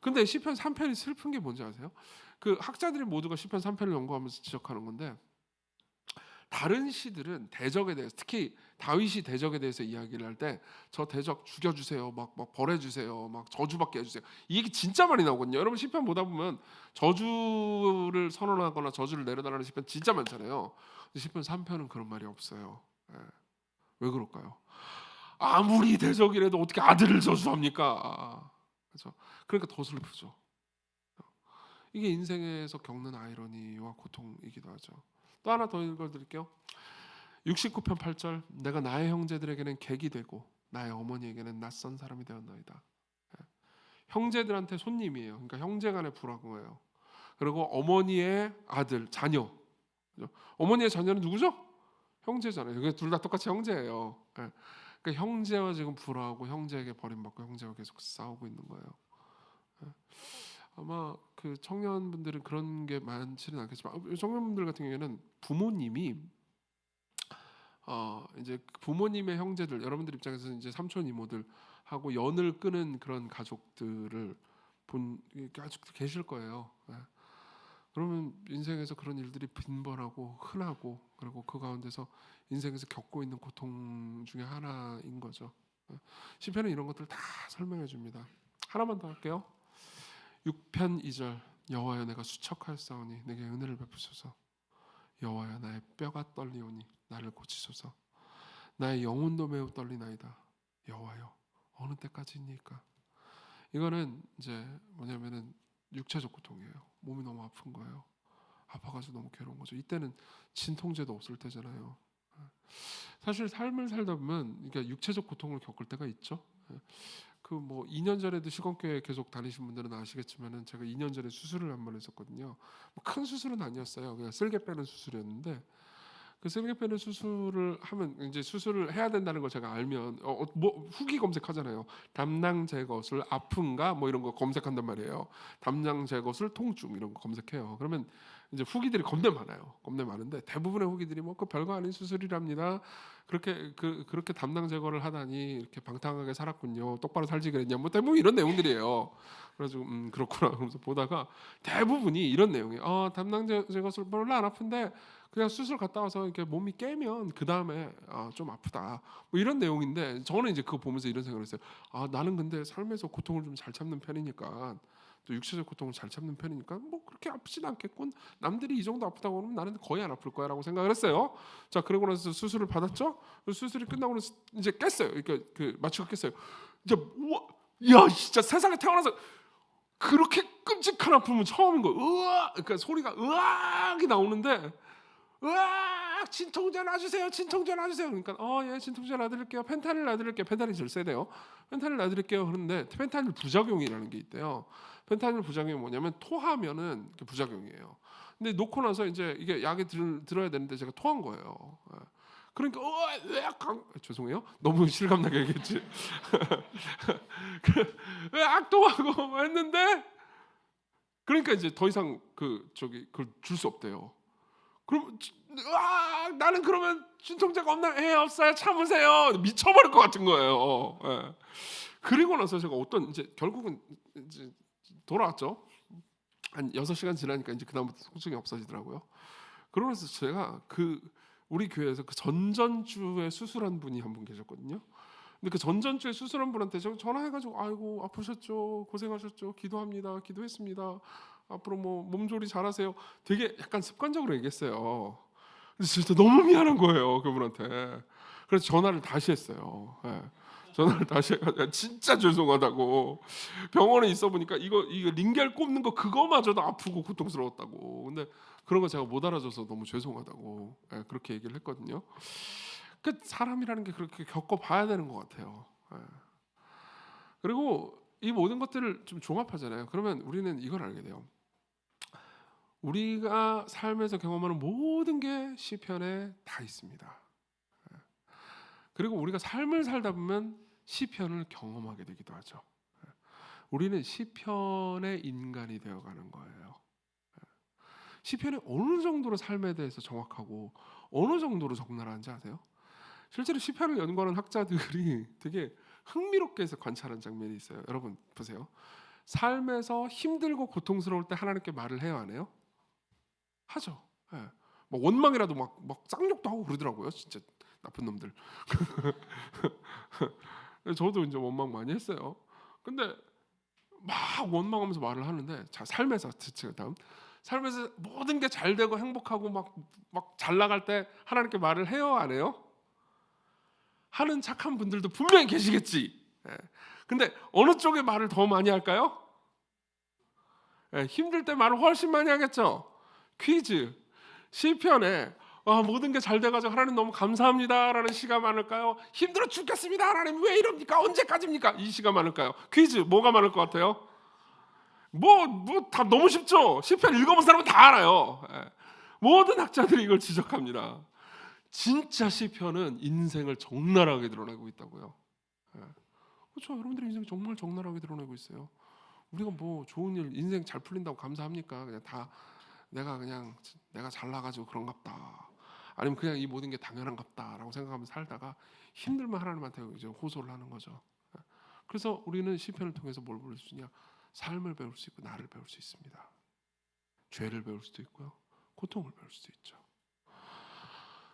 A: 근데 시편 3편이 슬픈 게 뭔지 아세요? 그 학자들이 모두가 시편 3편을 연구하면서 지적하는 건데 다른 시들은 대적에 대해서, 특히 다윗이 대적에 대해서 이야기를 할 때 저 대적 죽여주세요, 막 벌해주세요, 막 저주받게 해주세요, 이 얘기 진짜 많이 나오거든요. 여러분 시편 보다 보면 저주를 선언하거나 저주를 내려달라는 시편 진짜 많잖아요. 근데 시편 3편은 그런 말이 없어요. 예. 왜 그럴까요? 아무리 대적이라도 어떻게 아들을 저주합니까? 그렇죠? 그러니까 더 슬프죠. 이게 인생에서 겪는 아이러니와 고통이기도 하죠. 또 하나 더 읽어드릴게요. 69편 8절, 내가 나의 형제들에게는 객이 되고 나의 어머니에게는 낯선 사람이 되었나이다. 예. 형제들한테 손님이에요. 그러니까 형제간의 불화예요. 그리고 어머니의 아들, 자녀. 그죠? 어머니의 자녀는 누구죠? 형제잖아요. 이게 둘 다 똑같이 형제예요. 예. 그러니까 형제와 지금 불화하고 형제에게 버림받고 형제와 계속 싸우고 있는 거예요. 예. 아마 그 청년분들은 그런 게 많지는 않겠지만, 청년분들 같은 경우에는 부모님이 이제 부모님의 형제들, 여러분들 입장에서 이제 삼촌 이모들 하고 연을 끄는 그런 가족들을 본 아직도 계실 거예요. 예. 그러면 인생에서 그런 일들이 빈번하고 흔하고, 그리고 그 가운데서 인생에서 겪고 있는 고통 중에 하나인 거죠. 예. 시편은 이런 것들 다 설명해 줍니다. 하나만 더 할게요. 6편 2절, 여호와여 내가 수척하였사오니 내게 은혜를 베푸소서. 여호와여 나의 뼈가 떨리오니 나를 고치소서. 나의 영혼도 매우 떨리나이다. 여호와여 어느 때까지입니까? 이거는 이제 뭐냐면은 육체적 고통이에요. 몸이 너무 아픈 거예요. 아파가지고 너무 괴로운 거죠. 이때는 진통제도 없을 때잖아요. 사실 삶을 살다 보면 그러니까 육체적 고통을 겪을 때가 있죠. 그 뭐 2년 전에도 시건교회 계속 다니신 분들은 아시겠지만은 제가 2년 전에 수술을 한 번 했었거든요. 뭐 큰 수술은 아니었어요. 그냥 쓸개 빼는 수술이었는데, 그 쓸개 빼는 수술을 하면 이제 수술을 해야 된다는 걸 제가 알면 뭐 후기 검색하잖아요. 담낭 제거술 아픈가 뭐 이런 거 검색한단 말이에요. 담낭 제거술 통증 이런 거 검색해요. 그러면 이제 후기들이 겁내 많아요. 겁내 많은데 대부분의 후기들이 뭐 그 별거 아닌 수술이랍니다. 그렇게 담낭 제거를 하다니 이렇게 방탕하게 살았군요. 똑바로 살지 그랬냐. 뭐 대부분 이런 내용들이에요. 그래서 그렇구나. 그러면서 보다가 대부분이 이런 내용이에요. 담낭 제거술 별로 안 아픈데 그냥 수술 갔다 와서 이렇게 몸이 깨면 그 다음에 좀 아프다. 뭐 이런 내용인데, 저는 이제 그거 보면서 이런 생각을 했어요. 나는 근데 삶에서 고통을 좀 잘 참는 편이니까, 또 육체적 고통을 잘 참는 편이니까 뭐 그렇게 아프진 않겠군. 남들이 이 정도 아프다고 하면 나는 거의 안 아플 거야라고 생각을 했어요. 자, 그러고 나서 수술을 받았죠. 수술이 끝나고 나서 이제 깼어요. 그러니까 그 마취가 깼어요. 이제 우와, 야 진짜 세상에 태어나서 그렇게 끔찍한 아픔은 처음인 거예요. 으악, 그러니까 소리가 으악이 나오는데. 으악! 진통제 놔주세요. 진통제 놔주세요. 그러니까 예, 진통제 놔드릴게요. 펜타닐 놔드릴게요. 펜타닐 제일 세대요. 펜타닐 놔드릴게요. 그런데 펜타닐 부작용이라는 게 있대요. 펜타닐 부작용이 뭐냐면 토하면은 부작용이에요. 근데 놓고 나서 이제 이게 약이 들어야 되는데 제가 토한 거예요. 예. 그러니까 죄송해요. 너무 실감나게 얘기했지. 으악 토하고 했는데, 그러니까 이제 더 이상 그걸 줄 수 없대요. 그럼 나는 그러면 진통제가 없나? 없어요. 참으세요. 미쳐버릴 것 같은 거예요. 예. 그리고 나서 제가 이제 결국은 이제 돌아왔죠. 한 6시간 지나니까 이제 그다음부터 통증이 없어지더라고요. 그러면서 제가 우리 교회에서 그 전전주에 수술한 분이 한 분 계셨거든요. 근데 그 전전주에 수술한 분한테 제가 전화해가지고 아이고 아프셨죠, 고생하셨죠, 기도합니다, 기도했습니다. 앞으로 뭐 몸조리 잘하세요. 되게 약간 습관적으로 얘기했어요. 그래서 진짜 너무 미안한 거예요 그분한테. 그래서 전화를 다시 했어요. 예. 전화를 다시 해가지고 진짜 죄송하다고. 병원에 있어 보니까 이거 링겔 꼽는 거 그거마저도 아프고 고통스러웠다고. 근데 그런 거 제가 못 알아줘서 너무 죄송하다고. 예, 그렇게 얘기를 했거든요. 그 사람이라는 게 그렇게 겪어봐야 되는 것 같아요. 예. 그리고 이 모든 것들을 좀 종합하잖아요. 그러면 우리는 이걸 알게 돼요. 우리가 삶에서 경험하는 모든 게 시편에 다 있습니다. 그리고 우리가 삶을 살다 보면 시편을 경험하게 되기도 하죠. 우리는 시편의 인간이 되어가는 거예요. 시편이 어느 정도로 삶에 대해서 정확하고 어느 정도로 적나라한지 아세요? 실제로 시편을 연구하는 학자들이 되게 흥미롭게 해서 관찰한 장면이 있어요. 여러분 보세요. 삶에서 힘들고 고통스러울 때 하나님께 말을 해요, 안 해요? 하죠. 예. 원망이라도 막 쌍욕도 하고 그러더라고요. 진짜 나쁜 놈들. 저도 이제 원망 많이 했어요. 근데 막 원망하면서 말을 하는데, 자, 삶에서 다음 삶에서 모든 게 잘 되고 행복하고 막 잘 나갈 때 하나님께 말을 해요, 안 해요? 하는 착한 분들도 분명히 계시겠지. 예. 근데 어느 쪽에 말을 더 많이 할까요? 예, 힘들 때 말을 훨씬 많이 하겠죠. 퀴즈. 시편에 모든 게 잘 돼가지고 하나님 너무 감사합니다라는 시가 많을까요? 힘들어 죽겠습니다 하나님 왜 이럽니까? 언제까지입니까? 이 시가 많을까요? 퀴즈 뭐가 많을 것 같아요? 다 너무 쉽죠. 시편 읽어본 사람은 다 알아요. 예. 모든 학자들이 이걸 지적합니다. 진짜 시편은 인생을 적나라하게 드러내고 있다고요. 예. 그렇죠. 여러분들의 인생 정말 적나라하게 드러내고 있어요. 우리가 뭐 좋은 일, 인생 잘 풀린다고 감사합니까? 그냥 다 내가 잘나가지고 그런갑다. 아니면 그냥 이 모든 게 당연한갑다라고 생각하면서 살다가 힘들면 하나님한테 이제 호소를 하는 거죠. 그래서 우리는 시편을 통해서 뭘 배울 수 있냐? 삶을 배울 수 있고 나를 배울 수 있습니다. 죄를 배울 수도 있고요, 고통을 배울 수도 있죠.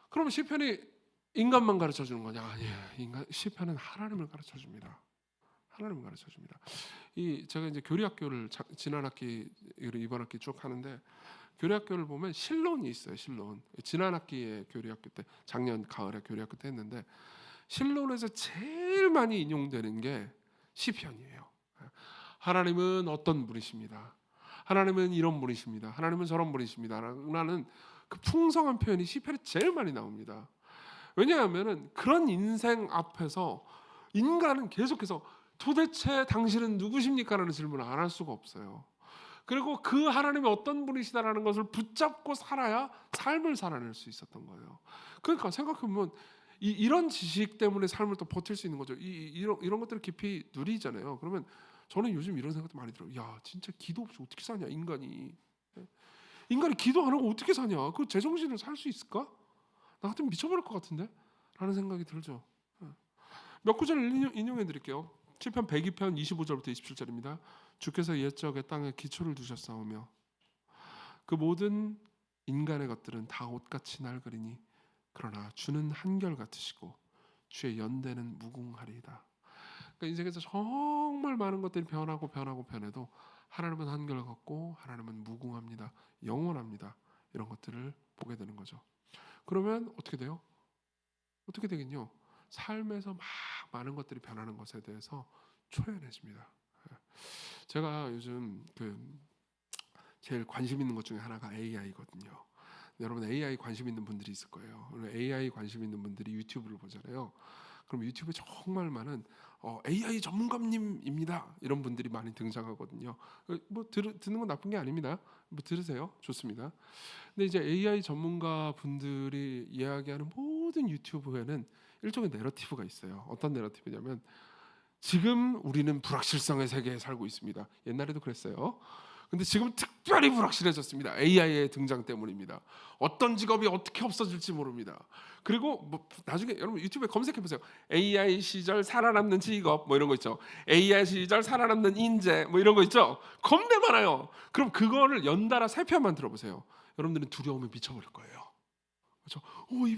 A: 그러면 시편이 인간만 가르쳐 주는 거냐? 아니에요. 시편은 하나님을 가르쳐 줍니다. 하나님을 가르쳐 줍니다. 제가 이제 교리학교를 지난 학기 이번 학기 쭉 하는데, 교리학교를 보면 신론이 있어요. 신론. 지난 학기에 교리학교 때, 작년 가을에 교리학교 때 했는데, 신론에서 제일 많이 인용되는 게 시편이에요. 하나님은 어떤 분이십니다. 하나님은 이런 분이십니다. 하나님은 저런 분이십니다. 라는 그 풍성한 표현이 시편에 제일 많이 나옵니다. 왜냐하면은 그런 인생 앞에서 인간은 계속해서 도대체 당신은 누구십니까? 라는 질문을 안 할 수가 없어요. 그리고 그 하나님이 어떤 분이시다라는 것을 붙잡고 살아야 삶을 살아낼 수 있었던 거예요. 그러니까 생각해보면 이런 지식 때문에 삶을 또 버틸 수 있는 거죠. 이런 것들을 깊이 누리잖아요. 그러면 저는 요즘 이런 생각도 많이 들어요. 야, 진짜 기도 없이 어떻게 사냐 인간이. 인간이 기도 안 하고 어떻게 사냐. 그 제정신으로 살 수 있을까? 나 같으면 미쳐버릴 것 같은데? 라는 생각이 들죠. 몇 구절 인용해 드릴게요. 시편 102편 25절부터 27절입니다. 주께서 옛적에 땅에 기초를 두셨사오며 그 모든 인간의 것들은 다 옷같이 낡으리니 그러나 주는 한결같으시고 주의 연대는 무궁하리이다. 그러니까 인생에서 정말 많은 것들이 변해도 하나님은 한결같고 하나님은 무궁합니다. 영원합니다. 이런 것들을 보게 되는 거죠. 그러면 어떻게 돼요? 어떻게 되겠뇨? 삶에서 막 많은 것들이 변하는 것에 대해서 초연해집니다. 제가 요즘 제일 관심 있는 것 중에 하나가 AI거든요. 여러분 AI 관심 있는 분들이 있을 거예요. AI 관심 있는 분들이 유튜브를 보잖아요. 그럼 유튜브에 정말 많은 AI 전문가님입니다. 이런 분들이 많이 등장하거든요. 뭐 듣는 건 나쁜 게 아닙니다. 뭐 들으세요. 좋습니다. 근데 이제 AI 전문가 분들이 이야기하는 모든 유튜브에는 일종의 내러티브가 있어요. 어떤 내러티브냐면 지금 우리는 불확실성의 세계에 살고 있습니다. 옛날에도 그랬어요. 근데 지금 특별히 불확실해졌습니다. AI의 등장 때문입니다. 어떤 직업이 어떻게 없어질지 모릅니다. 그리고 뭐 나중에 여러분 유튜브에 검색해 보세요. AI 시절 살아남는 직업 뭐 이런 거 있죠. AI 시절 살아남는 인재 뭐 이런 거 있죠. 겁내 많아요. 그럼 그거를 연달아 세 편만 들어보세요. 여러분들은 두려움에 미쳐버릴 거예요. 그렇죠? 이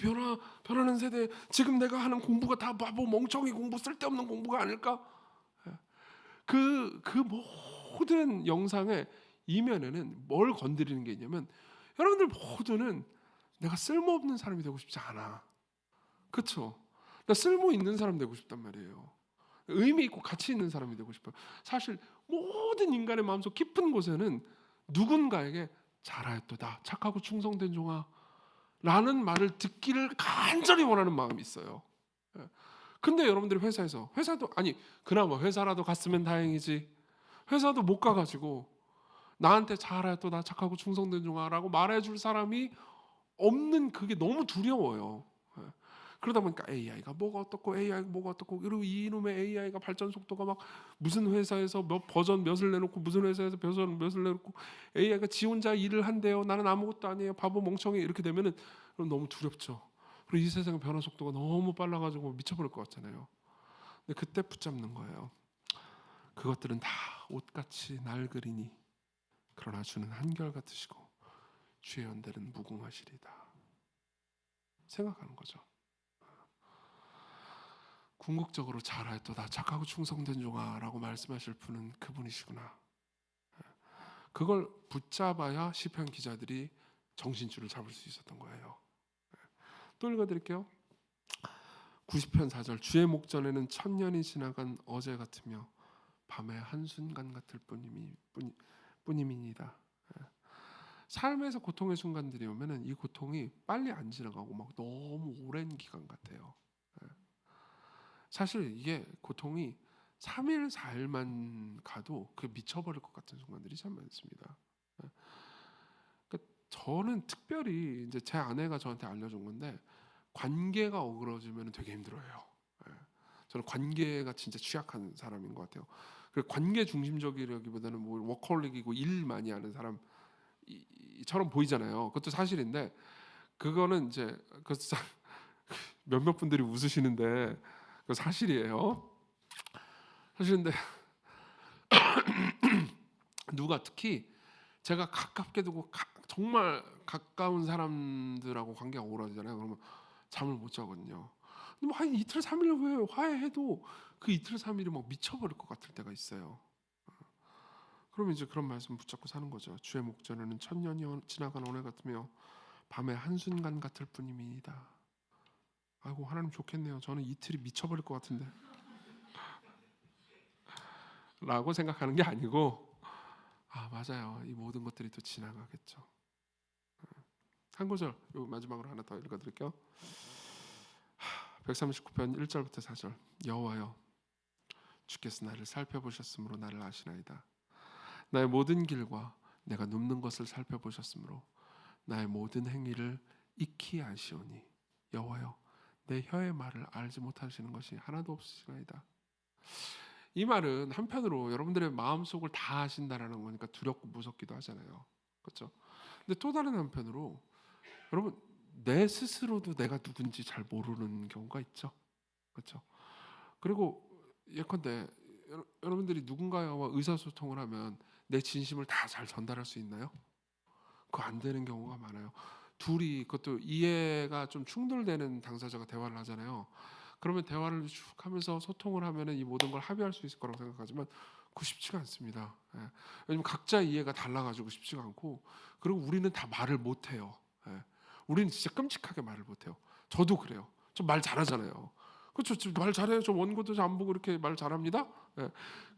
A: 변하는 세대, 지금 내가 하는 공부가 다 바보 멍청이 공부, 쓸데없는 공부가 아닐까? 그 모든 영상의 이면에는 뭘 건드리는 게 있냐면 여러분들 모두는 내가 쓸모없는 사람이 되고 싶지 않아. 그렇죠? 나 쓸모 있는 사람 되고 싶단 말이에요. 의미 있고 가치 있는 사람이 되고 싶어요. 사실 모든 인간의 마음속 깊은 곳에는 누군가에게 잘하였도다, 착하고 충성된 종아 라는 말을 듣기를 간절히 원하는 마음이 있어요. 근데 여러분들이 회사도 아니 그나마 회사라도 갔으면 다행이지, 회사도 못 가가지고 나한테 잘하였도다, 착하고 충성된 종아라고 말해줄 사람이 없는 그게 너무 두려워요. 그러다 보니까 AI가 뭐가 어떻고 AI가 뭐가 어떻고, 그리고 이놈의 AI가 발전 속도가 막 무슨 회사에서 몇 버전 몇을 내놓고 무슨 회사에서 버전 몇을 내놓고 AI가 지 혼자 일을 한대요. 나는 아무것도 아니에요. 바보 멍청이 이렇게 되면은 너무 두렵죠. 그리고 이 세상의 변화 속도가 너무 빨라가지고 미쳐버릴 것 같잖아요. 근데 그때 붙잡는 거예요. 그것들은 다 옷같이 낡으리니 그러나 주는 한결같으시고 주의 연대는 무궁하시리다. 생각하는 거죠. 궁극적으로 잘하였도다, 착하고 충성된 종아라고 말씀하실 분은 그분이시구나. 그걸 붙잡아야 시편 기자들이 정신줄을 잡을 수 있었던 거예요. 또 읽어드릴게요. 90편 4절, 주의 목전에는 천년이 지나간 어제 같으며 밤의 한순간 같을 뿐임이니이다. 삶에서 고통의 순간들이 오면은 이 고통이 빨리 안 지나가고 막 너무 오랜 기간 같아요. 사실 이게 고통이 3일 4일만 가도 그 미쳐버릴 것 같은 순간들이 참 많습니다. 그러니까 저는 특별히 이제 제 아내가 저한테 알려준 건데, 관계가 어그러지면 되게 힘들어요. 저는 관계가 진짜 취약한 사람인 것 같아요. 그 관계 중심적이라기보다는 뭐 워커홀릭이고 일 많이 하는 사람처럼 보이잖아요. 그것도 사실인데, 그거는 이제 몇몇 분들이 웃으시는데 그 사실이에요. 사실인데 누가 특히 제가 가깝게 두고 정말 가까운 사람들하고 관계가 오그라지잖아요. 그러면 잠을 못 자거든요. 근데 뭐 한 이틀 3일 후에 화해해도 그 이틀 3일이 막 미쳐버릴 것 같을 때가 있어요. 그러면 이제 그런 말씀 붙잡고 사는 거죠. 주의 목전에는 천년이 지나간 오늘 같으며 밤의 한순간 같을 뿐임이다. 아이고, 하나님 좋겠네요. 저는 이틀이 미쳐버릴 것 같은데 라고 생각하는 게 아니고, 맞아요, 이 모든 것들이 또 지나가겠죠. 한 구절 마지막으로 하나 더 읽어드릴게요. 139편 1절부터 4절, 여호와여, 주께서 나를 살펴보셨으므로 나를 아시나이다. 나의 모든 길과 내가 눕는 것을 살펴보셨으므로 나의 모든 행위를 익히 아시오니, 여호와여, 내 혀의 말을 알지 못하시는 것이 하나도 없으시나이다. 이 말은 한편으로 여러분들의 마음속을 다 아신다라는 거니까 두렵고 무섭기도 하잖아요. 그렇죠? 근데 또 다른 한편으로 여러분, 내 스스로도 내가 누군지 잘 모르는 경우가 있죠. 그렇죠? 그리고 예컨대 여러분들이 누군가와 의사소통을 하면 내 진심을 다 잘 전달할 수 있나요? 그거 안 되는 경우가 많아요. 둘이, 그것도 이해가 좀 충돌되는 당사자가 대화를 하잖아요. 그러면 대화를 쭉 하면서 소통을 하면은 이 모든 걸 합의할 수 있을 거라고 생각하지만 그거 쉽지가 않습니다. 왜냐면 각자 이해가 달라가지고 쉽지가 않고, 그리고 우리는 다 말을 못해요. 우리는 진짜 끔찍하게 말을 못해요. 저도 그래요. 저 말 잘하잖아요. 그렇죠. 말 잘해요. 저 원고도 안 보고 이렇게 말 잘합니다.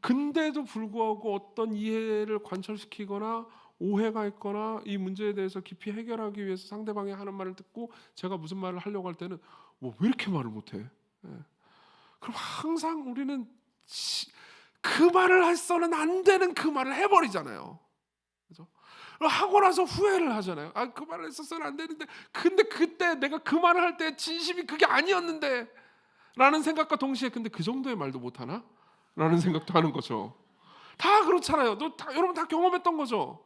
A: 근데도 불구하고 어떤 이해를 관철시키거나 오해가 있거나 이 문제에 대해서 깊이 해결하기 위해서 상대방이 하는 말을 듣고 제가 무슨 말을 하려고 할 때는 뭐 왜 이렇게 말을 못해? 그럼 항상 우리는 그 말을 해서는 안 되는 그 말을 해버리잖아요. 그죠? 하고 나서 후회를 하잖아요. 그 말을 했었어는 안 되는데, 근데 그때 내가 그 말을 할 때 진심이 그게 아니었는데 라는 생각과 동시에, 근데 그 정도의 말도 못하나? 라는 생각도 하는 거죠. 다 그렇잖아요. 여러분 다 경험했던 거죠.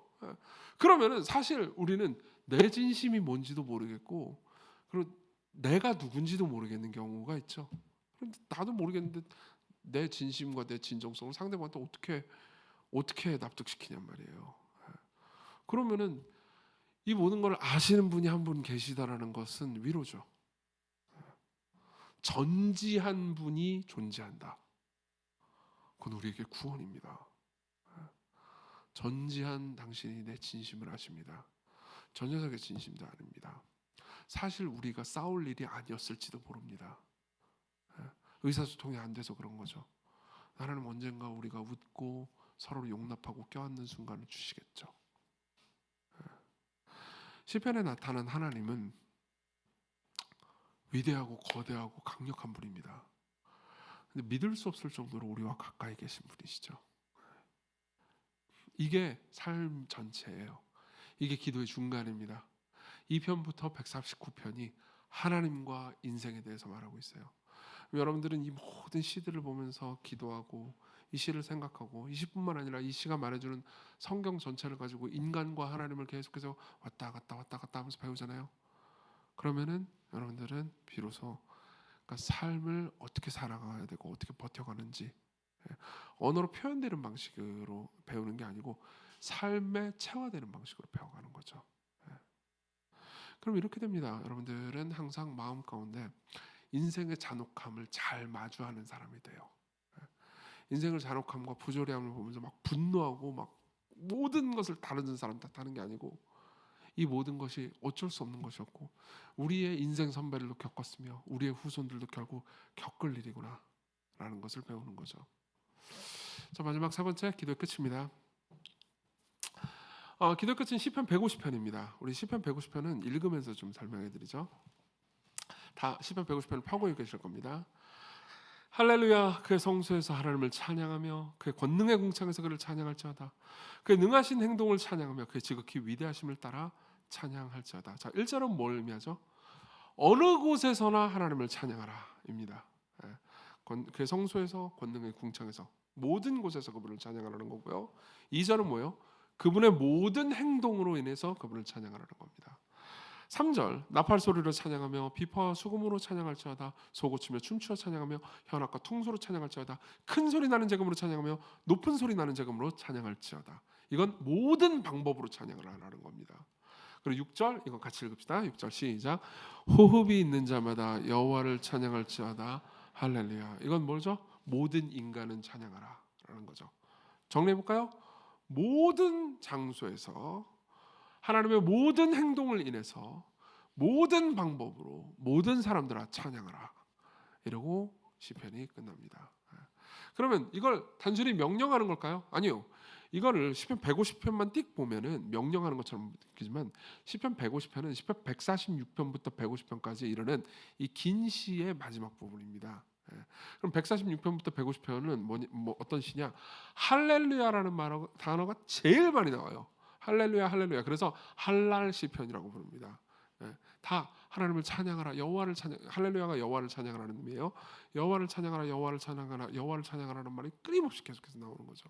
A: 그러면은 사실 우리는 내 진심이 뭔지도 모르겠고, 그리고 내가 누군지도 모르겠는 경우가 있죠. 나도 모르겠는데 내 진심과 내 진정성을 상대방한테 어떻게 납득시키냔 말이에요. 그러면은 이 모든 걸 아시는 분이 한 분 계시다라는 것은 위로죠. 전지한 분이 존재한다. 그건 우리에게 구원입니다. 전지한 당신이 내 진심을 아십니다. 전 녀석의 진심도 아닙니다. 사실 우리가 싸울 일이 아니었을지도 모릅니다. 의사소통이 안 돼서 그런 거죠. 하나님 언젠가 우리가 웃고 서로를 용납하고 껴안는 순간을 주시겠죠. 시편에 나타난 하나님은 위대하고 거대하고 강력한 분입니다. 근데 믿을 수 없을 정도로 우리와 가까이 계신 분이시죠. 이게 삶 전체예요. 이게 기도의 중간입니다. 2편부터 149편이 하나님과 인생에 대해서 말하고 있어요. 여러분들은 이 모든 시들을 보면서 기도하고 이 시를 생각하고, 이 시뿐만 아니라 이 시가 말해주는 성경 전체를 가지고 인간과 하나님을 계속해서 왔다 갔다 하면서 배우잖아요. 그러면은 여러분들은 비로소 그러니까 삶을 어떻게 살아가야 되고 어떻게 버텨가는지, 언어로 표현되는 방식으로 배우는 게 아니고 삶에 체화되는 방식으로 배워가는 거죠. 그럼 이렇게 됩니다. 여러분들은 항상 마음 가운데 인생의 잔혹함을 잘 마주하는 사람이 돼요. 인생의 잔혹함과 부조리함을 보면서 막 분노하고 막 모든 것을 다른 사람 탓하는 게 아니고 이 모든 것이 어쩔 수 없는 것이었고 우리의 인생 선배들도 겪었으며 우리의 후손들도 결국 겪을 일이구나 라는 것을 배우는 거죠. 자, 마지막 세 번째 기도의 끝입니다. 기도의 끝은 시편 150편입니다. 우리 시편 150편은 읽으면서 좀 설명해 드리죠. 다 시편 150편을 펴고 계실 겁니다. 할렐루야, 그의 성소에서 하나님을 찬양하며 그의 권능의 궁창에서 그를 찬양할지어다. 그의 능하신 행동을 찬양하며 그의 지극히 위대하심을 따라 찬양할지어다. 자, 1절은 뭘 의미하죠? 어느 곳에서나 하나님을 찬양하라 입니다. 그의 성소에서 권능의 궁창에서 모든 곳에서 그분을 찬양하라는 거고요. 2절은 뭐예요? 그분의 모든 행동으로 인해서 그분을 찬양하라는 겁니다. 3절 나팔 소리로 찬양하며 비파와 수금으로 찬양할지어다. 소고치며 춤추어 찬양하며 현악과 퉁소로 찬양할지어다. 큰 소리 나는 제금으로 찬양하며 높은 소리 나는 제금으로 찬양할지어다. 이건 모든 방법으로 찬양을 하라는 겁니다. 그리고 6절 이거 같이 읽읍시다. 6절 시작. 호흡이 있는 자마다 여호와를 찬양할지어다. 할렐루야. 이건 뭐죠? 모든 인간은 찬양하라 라는 거죠. 정리해 볼까요? 모든 장소에서 하나님의 모든 행동을 인해서 모든 방법으로 모든 사람들아 찬양하라 이러고 시편이 끝납니다. 그러면 이걸 단순히 명령하는 걸까요? 아니요. 이거를 시편 150편만 띡 보면은 명령하는 것처럼 느끼지만 시편 150편은 시편 146편부터 150편까지 이르는 이 긴 시의 마지막 부분입니다. 그럼 146편부터 150편은 어떤 시냐? 할렐루야라는 단어가 제일 많이 나와요. 할렐루야, 할렐루야. 그래서 할랄 시편이라고 부릅니다. 다 하나님을 찬양하라, 여호와를 찬양. 할렐루야가 여호와를 찬양하라는 의미예요. 여호와를 찬양하라, 여호와를 찬양하라, 여호와를 찬양하라는 말이 끊임없이 계속해서 나오는 거죠.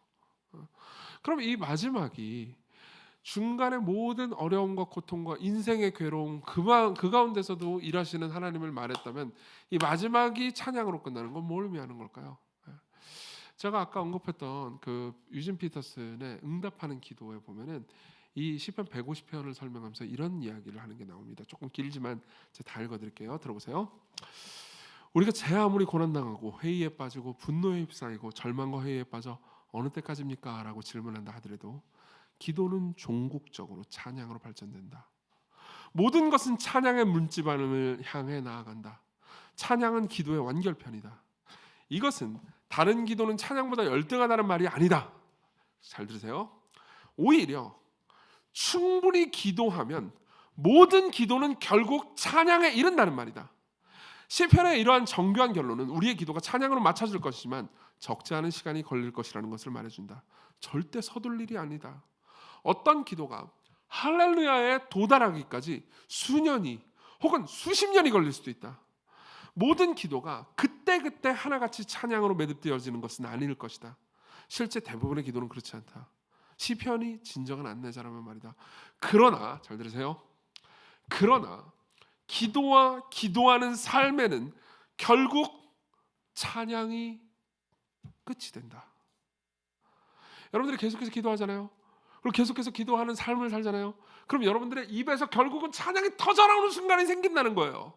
A: 그럼 이 마지막이 중간의 모든 어려움과 고통과 인생의 괴로움 그 가운데서도 일하시는 하나님을 말했다면 이 마지막이 찬양으로 끝나는 건 뭘 의미하는 걸까요? 제가 아까 언급했던 그 유진 피터슨의 응답하는 기도에 보면은 이 시편 150편을 설명하면서 이런 이야기를 하는 게 나옵니다. 조금 길지만 제가 다 읽어드릴게요. 들어보세요. 우리가 제 아무리 고난당하고 회의에 빠지고 분노에 휩싸이고 절망과 회의에 빠져 어느 때까지입니까? 라고 질문한다 하더라도 기도는 종국적으로 찬양으로 발전된다. 모든 것은 찬양의 문지반을 향해 나아간다. 찬양은 기도의 완결편이다. 이것은 다른 기도는 찬양보다 열등하다는 말이 아니다. 잘 들으세요. 오히려 충분히 기도하면 모든 기도는 결국 찬양에 이른다는 말이다. 시편의 이러한 정교한 결론은 우리의 기도가 찬양으로 맞춰질 것이지만 적지 않은 시간이 걸릴 것이라는 것을 말해준다. 절대 서둘 일이 아니다. 어떤 기도가 할렐루야에 도달하기까지 수년이 혹은 수십 년이 걸릴 수도 있다. 모든 기도가 그때그때 하나같이 찬양으로 매듭되어지는 것은 아닐 것이다. 실제 대부분의 기도는 그렇지 않다. 시편이 진정한 안내자라면 말이다. 그러나 잘 들으세요. 그러나 기도와 기도하는 삶에는 결국 찬양이 끝이 된다. 여러분들이 계속해서 기도하잖아요. 그리고 계속해서 기도하는 삶을 살잖아요. 그럼 여러분들의 입에서 결국은 찬양이 터져나오는 순간이 생긴다는 거예요.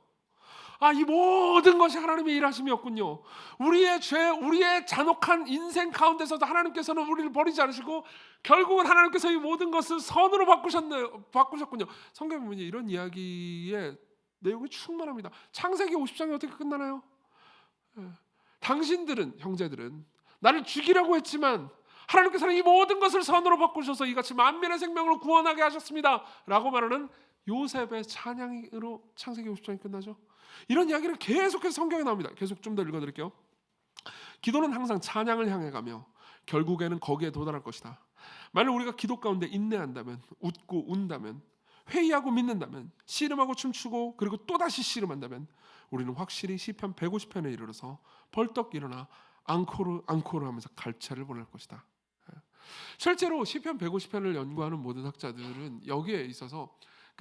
A: 이 모든 것이 하나님의 일하심이었군요. 우리의 죄, 우리의 잔혹한 인생 가운데서도 하나님께서는 우리를 버리지 않으시고 결국은 하나님께서 이 모든 것을 선으로 바꾸셨군요. 성경에 보면 이런 이야기의 내용이 충만합니다. 창세기 50장이 어떻게 끝나나요? 당신들은, 형제들은 나를 죽이려고 했지만 하나님께서는 이 모든 것을 선으로 바꾸셔서 이같이 만민의 생명으로 구원하게 하셨습니다 라고 말하는 요셉의 찬양으로 창세기 50장이 끝나죠. 이런 이야기는 계속해서 성경에 나옵니다. 계속 좀 더 읽어드릴게요. 기도는 항상 찬양을 향해 가며 결국에는 거기에 도달할 것이다. 만일 우리가 기도 가운데 인내한다면, 웃고 운다면, 회의하고 믿는다면, 씨름하고 춤추고 그리고 또다시 씨름한다면 우리는 확실히 시편 150편에 이르러서 벌떡 일어나 앙코르 하면서 갈채를 보낼 것이다. 실제로 시편 150편을 연구하는 모든 학자들은 여기에 있어서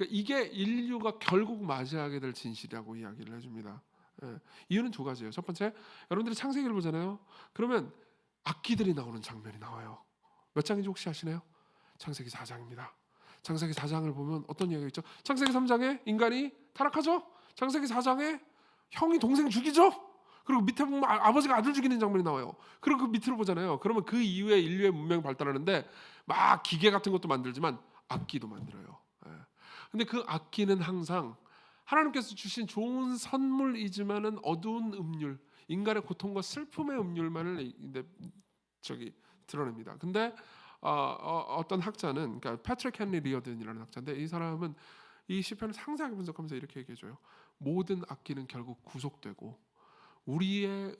A: 이게 인류가 결국 맞이하게 될 진실이라고 이야기를 해줍니다. 이유는 두 가지예요. 첫 번째, 여러분들이 창세기를 보잖아요. 그러면 악기들이 나오는 장면이 나와요. 몇 장인지 혹시 아시나요? 창세기 4장입니다. 창세기 4장을 보면 어떤 이야기가 있죠? 창세기 3장에 인간이 타락하죠. 창세기 4장에 형이 동생 죽이죠. 그리고 밑에 보면 아버지가 아들 죽이는 장면이 나와요. 그리고 그 밑으로 보잖아요. 그러면 그 이후에 인류의 문명이 발달하는데 막 기계 같은 것도 만들지만 악기도 만들어요. 근데 그 악기는 항상 하나님께서 주신 좋은 선물이지만은 어두운 음률, 인간의 고통과 슬픔의 음률만을 드러냅니다. 근데 어떤 학자는, 그러니까 패트릭 헨리 리어든이라는 학자인데, 이 사람은 이 시편을 상세하게 분석하면서 이렇게 얘기해줘요. 모든 악기는 결국 구속되고 우리의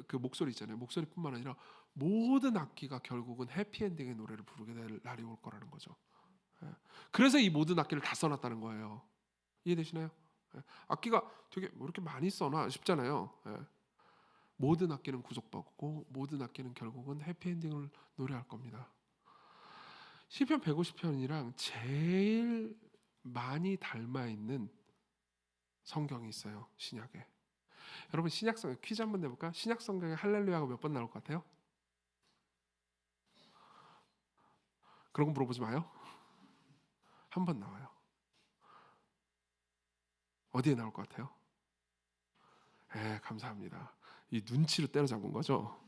A: 그 목소리 있잖아요. 목소리뿐만 아니라 모든 악기가 결국은 해피엔딩의 노래를 부르게 될 날이 올 거라는 거죠. 그래서 이 모든 악기를 다 써놨다는 거예요. 이해되시나요? 악기가 되게 뭐 이렇게 많이 써놔 싶잖아요. 모든 악기는 구속받고 모든 악기는 결국은 해피엔딩을 노래할 겁니다. 시편 150편이랑 제일 많이 닮아 있는 성경이 있어요. 신약에. 여러분 신약 성경 퀴즈 한번 내볼까? 신약 성경에 할렐루야가 몇 번 나올 것 같아요? 그런 거 물어보지 마요. 한 번 나와요. 어디에 나올 것 같아요? 감사합니다. 이 눈치로 때려잡은 거죠.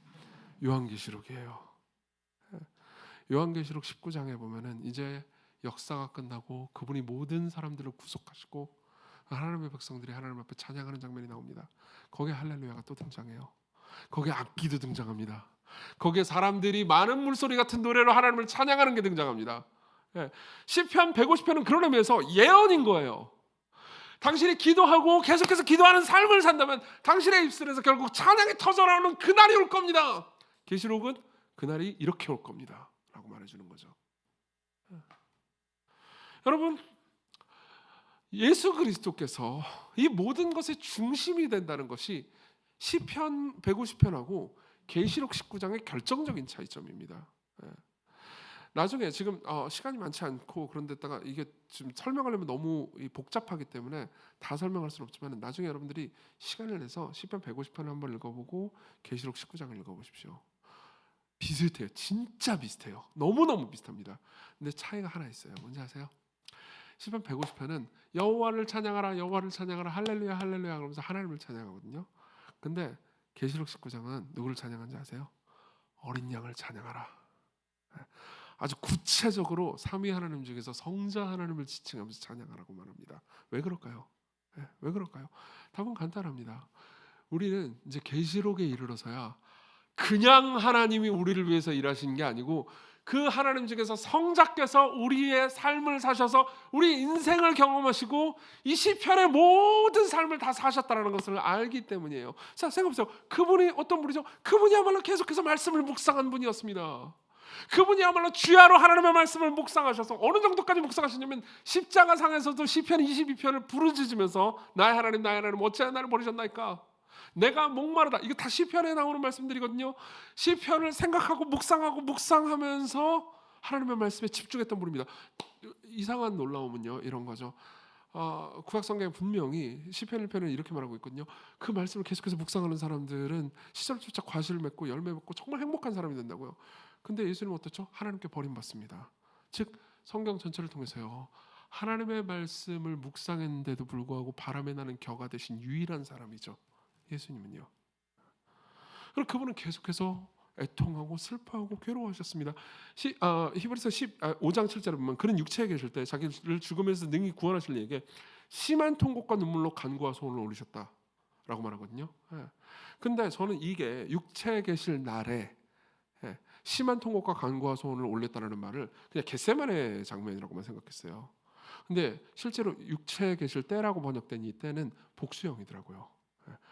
A: 요한계시록이에요. 요한계시록 19장에 보면은 이제 역사가 끝나고 그분이 모든 사람들을 구속하시고 하나님의 백성들이 하나님 앞에 찬양하는 장면이 나옵니다. 거기에 할렐루야가 또 등장해요. 거기에 악기도 등장합니다. 거기에 사람들이 많은 물소리 같은 노래로 하나님을 찬양하는 게 등장합니다. 시편 150편은 그런 의미에서 예언인 거예요. 당신이 기도하고 계속해서 기도하는 삶을 산다면 당신의 입술에서 결국 찬양이 터져나오는 그날이 올 겁니다. 계시록은 그날이 이렇게 올 겁니다 라고 말해주는 거죠. 여러분, 예수 그리스도께서 이 모든 것의 중심이 된다는 것이 시편 150편하고 계시록 19장의 결정적인 차이점입니다. 나중에 지금 시간이 많지 않고 그런 데다가 이게 지금 설명하려면 너무 복잡하기 때문에 다 설명할 수는 없지만 나중에 여러분들이 시간을 내서 시편 150편을 한번 읽어보고 계시록 19장을 읽어보십시오. 비슷해요. 진짜 비슷해요. 너무너무 비슷합니다. 근데 차이가 하나 있어요. 뭔지 아세요? 시편 150편은 여호와를 찬양하라 여호와를 찬양하라 할렐루야 할렐루야 그러면서 하나님을 찬양하거든요. 근데 계시록 19장은 누구를 찬양하는지 아세요? 어린 양을 찬양하라. 아주 구체적으로 삼위 하나님 중에서 성자 하나님을 지칭하면서 찬양하라고 말합니다. 왜 그럴까요? 왜 그럴까요? 답은 간단합니다. 우리는 이제 계시록에 이르러서야 그냥 하나님이 우리를 위해서 일하신 게 아니고 그 하나님 중에서 성자께서 우리의 삶을 사셔서 우리 인생을 경험하시고 이 시편의 모든 삶을 다 사셨다는 것을 알기 때문이에요. 자, 생각해보세요. 그분이 어떤 분이죠? 그분이야말로 계속해서 말씀을 묵상한 분이었습니다. 그분이야말로 주야로 하나님의 말씀을 묵상하셔서 어느 정도까지 묵상하시냐면 십자가상에서도 시편 22편을 부르짖으면서 나의 하나님 어찌하여 나를 버리셨나이까? 내가 목마르다. 이거 다 시편에 나오는 말씀들이거든요. 시편을 생각하고 묵상하면서 하나님의 말씀에 집중했던 분입니다. 이상한 놀라움은요 이런 거죠. 구약성경에 분명히 시편 1편을 이렇게 말하고 있거든요. 그 말씀을 계속해서 묵상하는 사람들은 시절조차 과실을 맺고 열매 맺고 정말 행복한 사람이 된다고요. 근데 예수님은 어떻죠? 하나님께 버림받습니다. 즉 성경 전체를 통해서요 하나님의 말씀을 묵상했는데도 불구하고 바람에 나는 겨가 되신 유일한 사람이죠. 예수님은요. 그리고 그분은 계속해서 애통하고 슬퍼하고 괴로워하셨습니다. 히브리서 5장 7절에 보면 그는 육체에 계실 때 자기를 죽음에서 능히 구원하실 이에게 심한 통곡과 눈물로 간구와 소원을 올리셨다라고 말하거든요. 근데 저는 이게 육체에 계실 날에 심한 통곡과 간구와 소원을 올렸다는 말을 그냥 겟세마네 장면이라고만 생각했어요. 근데 실제로 육체에 계실 때라고 번역된 이 때는 복수형이더라고요.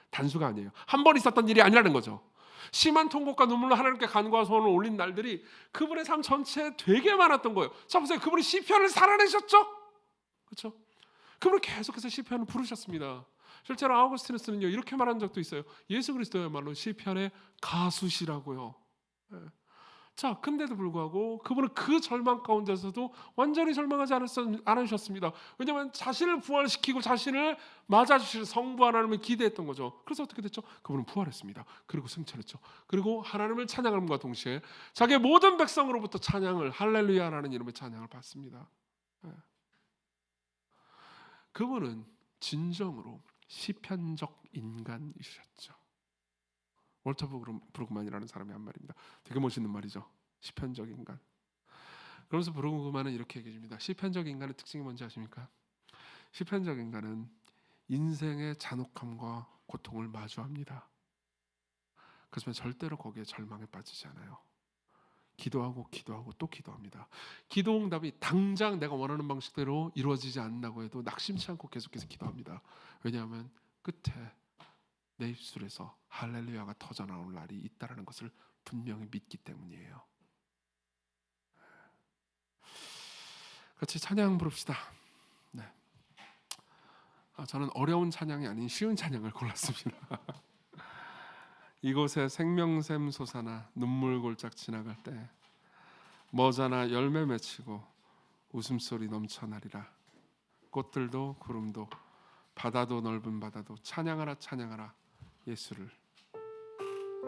A: 단수가 아니에요. 한 번 있었던 일이 아니라는 거죠. 심한 통곡과 눈물로 하나님께 간구와 소원을 올린 날들이 그분의 삶 전체에 되게 많았던 거예요. 자 보세요. 그분이 시편을 살아내셨죠? 그렇죠? 그분은 계속해서 시편을 부르셨습니다. 실제로 아우구스티누스는요 이렇게 말한 적도 있어요. 예수 그리스도야말로 시편의 가수시라고요. 자, 근데도 불구하고 그분은 그 절망 가운데서도 완전히 절망하지 않으셨습니다. 왜냐하면 자신을 부활시키고 자신을 맞아주실 성부 하나님을 기대했던 거죠. 그래서 어떻게 됐죠? 그분은 부활했습니다. 그리고 승천했죠. 그리고 하나님을 찬양함과 동시에 자기의 모든 백성으로부터 찬양을, 할렐루야라는 이름의 찬양을 받습니다. 예. 그분은 진정으로 시편적 인간이셨죠. 월터 브루그만이라는 사람이 한 말입니다. 되게 멋있는 말이죠. 시편적 인간. 그러면서 브루그만은 이렇게 얘기해 줍니다. 시편적 인간의 특징이 뭔지 아십니까? 시편적 인간은 인생의 잔혹함과 고통을 마주합니다. 그렇지만 절대로 거기에 절망에 빠지지 않아요. 기도하고 기도하고 또 기도합니다. 기도 응답이 당장 내가 원하는 방식대로 이루어지지 않는다고 해도 낙심치 않고 계속해서 기도합니다. 왜냐하면 끝에 내 입술에서 할렐루야가 터져나올 날이 있다는 것을 분명히 믿기 때문이에요. 같이 찬양 부릅시다. 네. 저는 어려운 찬양이 아닌 쉬운 찬양을 골랐습니다. 이곳에 생명샘 솟아나 눈물 골짝 지나갈 때 머자나 열매 맺히고 웃음소리 넘쳐나리라. 꽃들도 구름도 바다도 넓은 바다도 찬양하라 찬양하라 예수를.